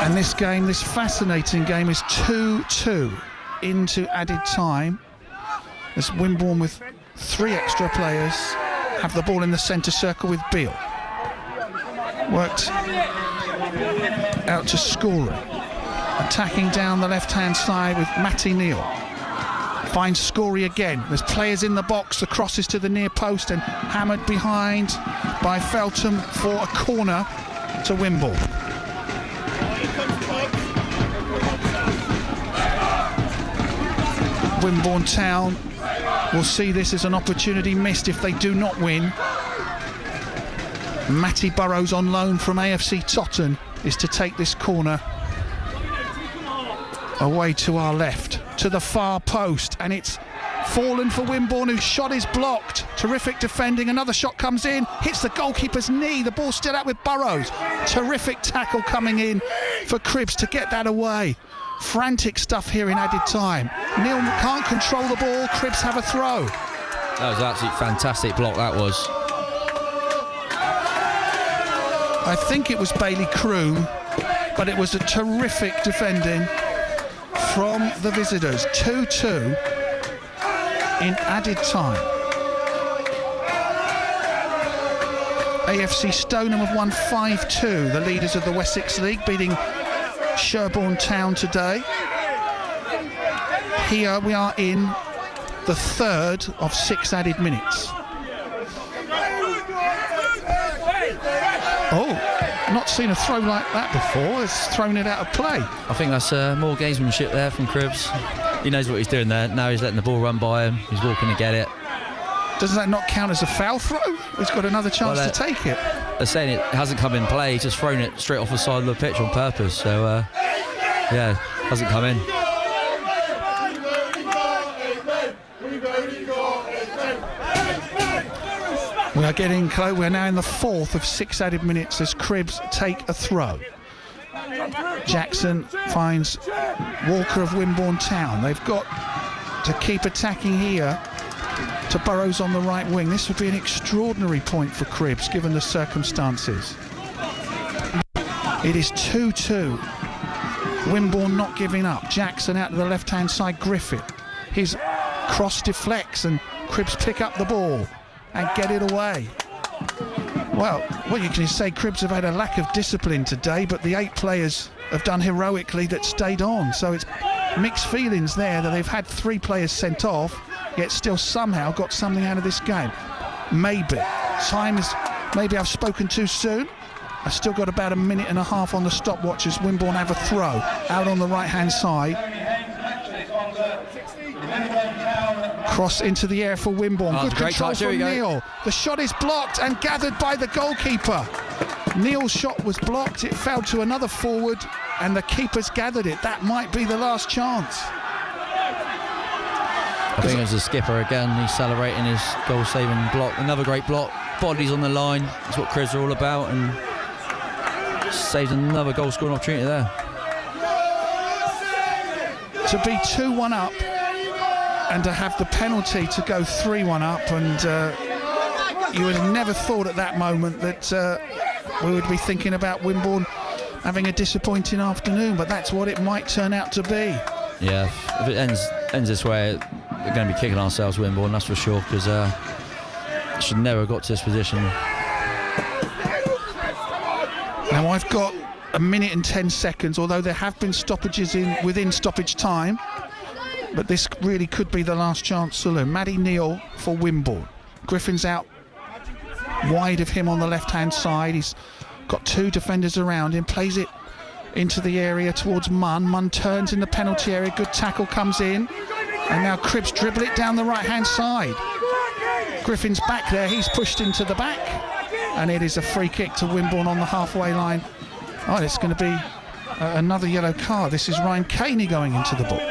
And this game, this fascinating game, is 2-2 into added time, as Wimborne, with 3 extra players, have the ball in the centre circle with Beale. Worked out to Scory. Attacking down the left-hand side with Matty Neal. Finds Scory again. There's players in the box. The cross is to the near post and hammered behind by Feltham for a corner to Wimborne. Wimborne Town will see this as an opportunity missed if they do not win. Matty Burrows, on loan from AFC Totton, is to take this corner away to our left, to the far post, and it's fallen for Wimborne, whose shot is blocked. Terrific defending. Another shot comes in, hits the goalkeeper's knee. The ball's still out with Burrows. Terrific tackle coming in for Cribbs to get that away. Frantic stuff here in added time. Neil can't control the ball. Cribbs have a throw. That was an absolutely fantastic block, that was. I think it was Bailey Croom, but it was a terrific defending from the visitors. 2-2 in added time. AFC Stoneham have won 5-2, the leaders of the Wessex League, beating Sherborne Town today. Here we are in the 3rd of 6 added minutes. Oh, not seen a throw like that before. It's thrown it out of play. I think that's more gamesmanship there from Cribbs. He knows what he's doing there. Now he's letting the ball run by him. He's walking to get it. Doesn't that not count as a foul throw? He's got another chance to take it. They're saying it hasn't come in play. He's just thrown it straight off the side of the pitch on purpose. So, yeah, hasn't come in. We are getting close. We're now in the 4th of 6 added minutes as Cribbs take a throw. Jackson finds Walker of Wimborne Town. They've got to keep attacking here to Burrows on the right wing. This would be an extraordinary point for Cribbs given the circumstances. It is 2-2. Wimborne not giving up. Jackson out to the left-hand side. Griffith. His cross deflects and Cribbs pick up the ball and get it away. Well, what you can say, Cribbs have had a lack of discipline today, but the 8 players have done heroically that stayed on. So it's mixed feelings there that they've had 3 players sent off, yet still somehow got something out of this game. Maybe. Time is... Maybe I've spoken too soon. I've still got about a minute and a half on the stopwatch as Wimborne have a throw out on the right-hand side. Cross into the air for Wimborne. Good control from Neil. The shot is blocked and gathered by the goalkeeper. Neil's shot was blocked. It fell to another forward and the keeper's gathered it. That might be the last chance. I think it was the skipper again. He's celebrating his goal-saving block. Another great block. Bodies on the line. That's what Cribbs are all about, and saves another goal-scoring opportunity there. To be 2-1 up and to have the penalty to go 3-1 up, and you would have never thought at that moment that we would be thinking about Wimborne having a disappointing afternoon, but that's what it might turn out to be. Yeah, if it ends this way, we're going to be kicking ourselves, Wimborne, that's for sure, because should never have got to this position. Now I've got a minute and 10 seconds, although there have been stoppages within stoppage time, but this really could be the last chance saloon. Matty Neal for Wimborne. Griffin's out wide of him on the left-hand side. He's got 2 defenders around him, plays it into the area towards Munn. Munn turns in the penalty area. Good tackle comes in, and now Cribbs dribble it down the right-hand side. Griffin's back there. He's pushed into the back, and it is a free kick to Wimborne on the halfway line. Oh, it's going to be another yellow card. This is Ryan Caney going into the book.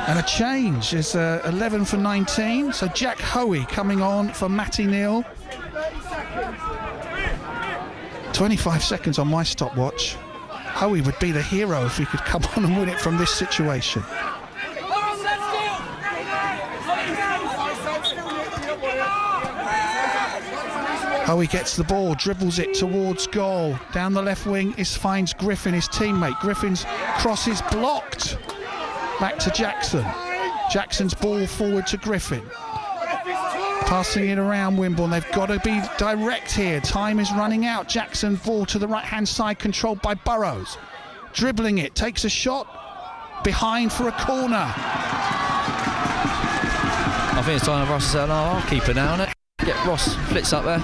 And a change is 11 for 19. So Jack Hoey coming on for Matty Neal. 25 seconds on my stopwatch. Howie would be the hero if he could come on and win it from this situation. Howie gets the ball, dribbles it towards goal. Down the left wing finds Griffin, his teammate. Griffin's cross is blocked. Back to Jackson. Jackson's ball forward to Griffin. Passing it around Wimborne. They've got to be direct here. Time is running out. Jackson ball to the right-hand side, controlled by Burrows. Dribbling it, takes a shot. Behind for a corner. I think it's time for Ross to say, no, I'll keep it now, innit? Get Ross Flitz up there.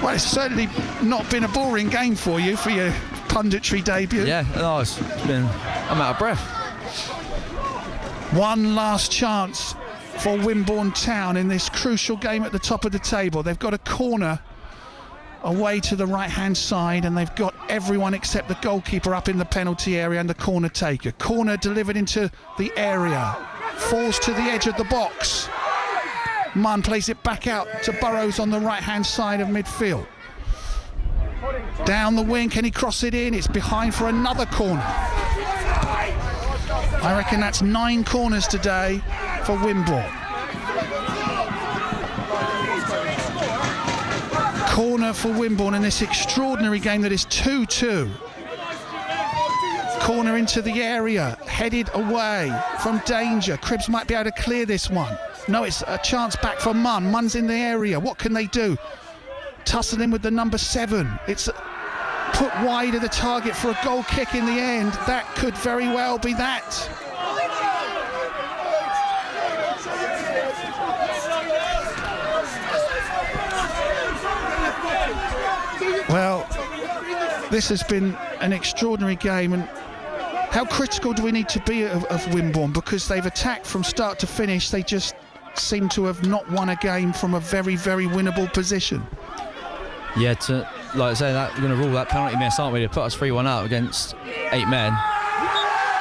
Well, it's certainly not been a boring game for you for your punditry debut. Yeah, no, it's been... I'm out of breath. One last chance for Wimborne Town in this crucial game at the top of the table. They've got a corner away to the right-hand side, and they've got everyone except the goalkeeper up in the penalty area and the corner taker. Corner delivered into the area. Falls to the edge of the box. Munn plays it back out to Burrows on the right-hand side of midfield. Down the wing, can he cross it in? It's behind for another corner. I reckon that's 9 corners today for Wimborne. Corner for Wimborne in this extraordinary game that is 2-2. Corner into the area, headed away from danger. Cribbs might be able to clear this one. No, it's a chance back for Munn. Munn's in the area. What can they do? Tussle in with the number 7. It's put wide of the target for a goal kick in the end. That could very well be that. Well, this has been an extraordinary game, and how critical do we need to be of Wimborne? Because they've attacked from start to finish. They just seem to have not won a game from a very, very winnable position. Yeah, like I say, that we're going to rule that penalty miss, aren't we? To put us 3-1 out against 8 men.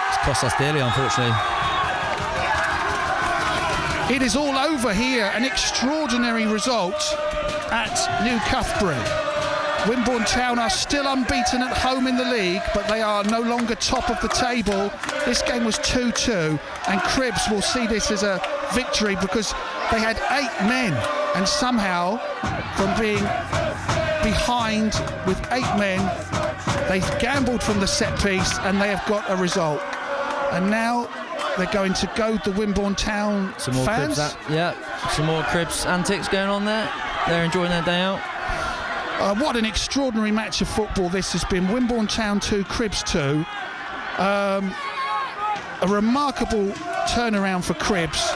It's cost us dearly, unfortunately. It is all over here. An extraordinary result at New Cuthbury. Wimborne Town are still unbeaten at home in the league, but they are no longer top of the table. This game was 2-2, and Cribbs will see this as a victory because they had 8 men, and somehow, from being behind with 8 men, they've gambled from the set piece and they have got a result. And now they're going to goad the Wimborne Town Some more fans. Some more Cribbs antics going on there. They're enjoying their day out. What an extraordinary match of football this has been. Wimborne Town 2, Cribbs 2. A remarkable turnaround for Cribbs,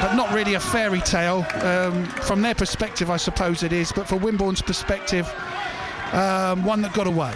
but not really a fairy tale. From their perspective, I suppose it is, but for Wimborne's perspective, one that got away.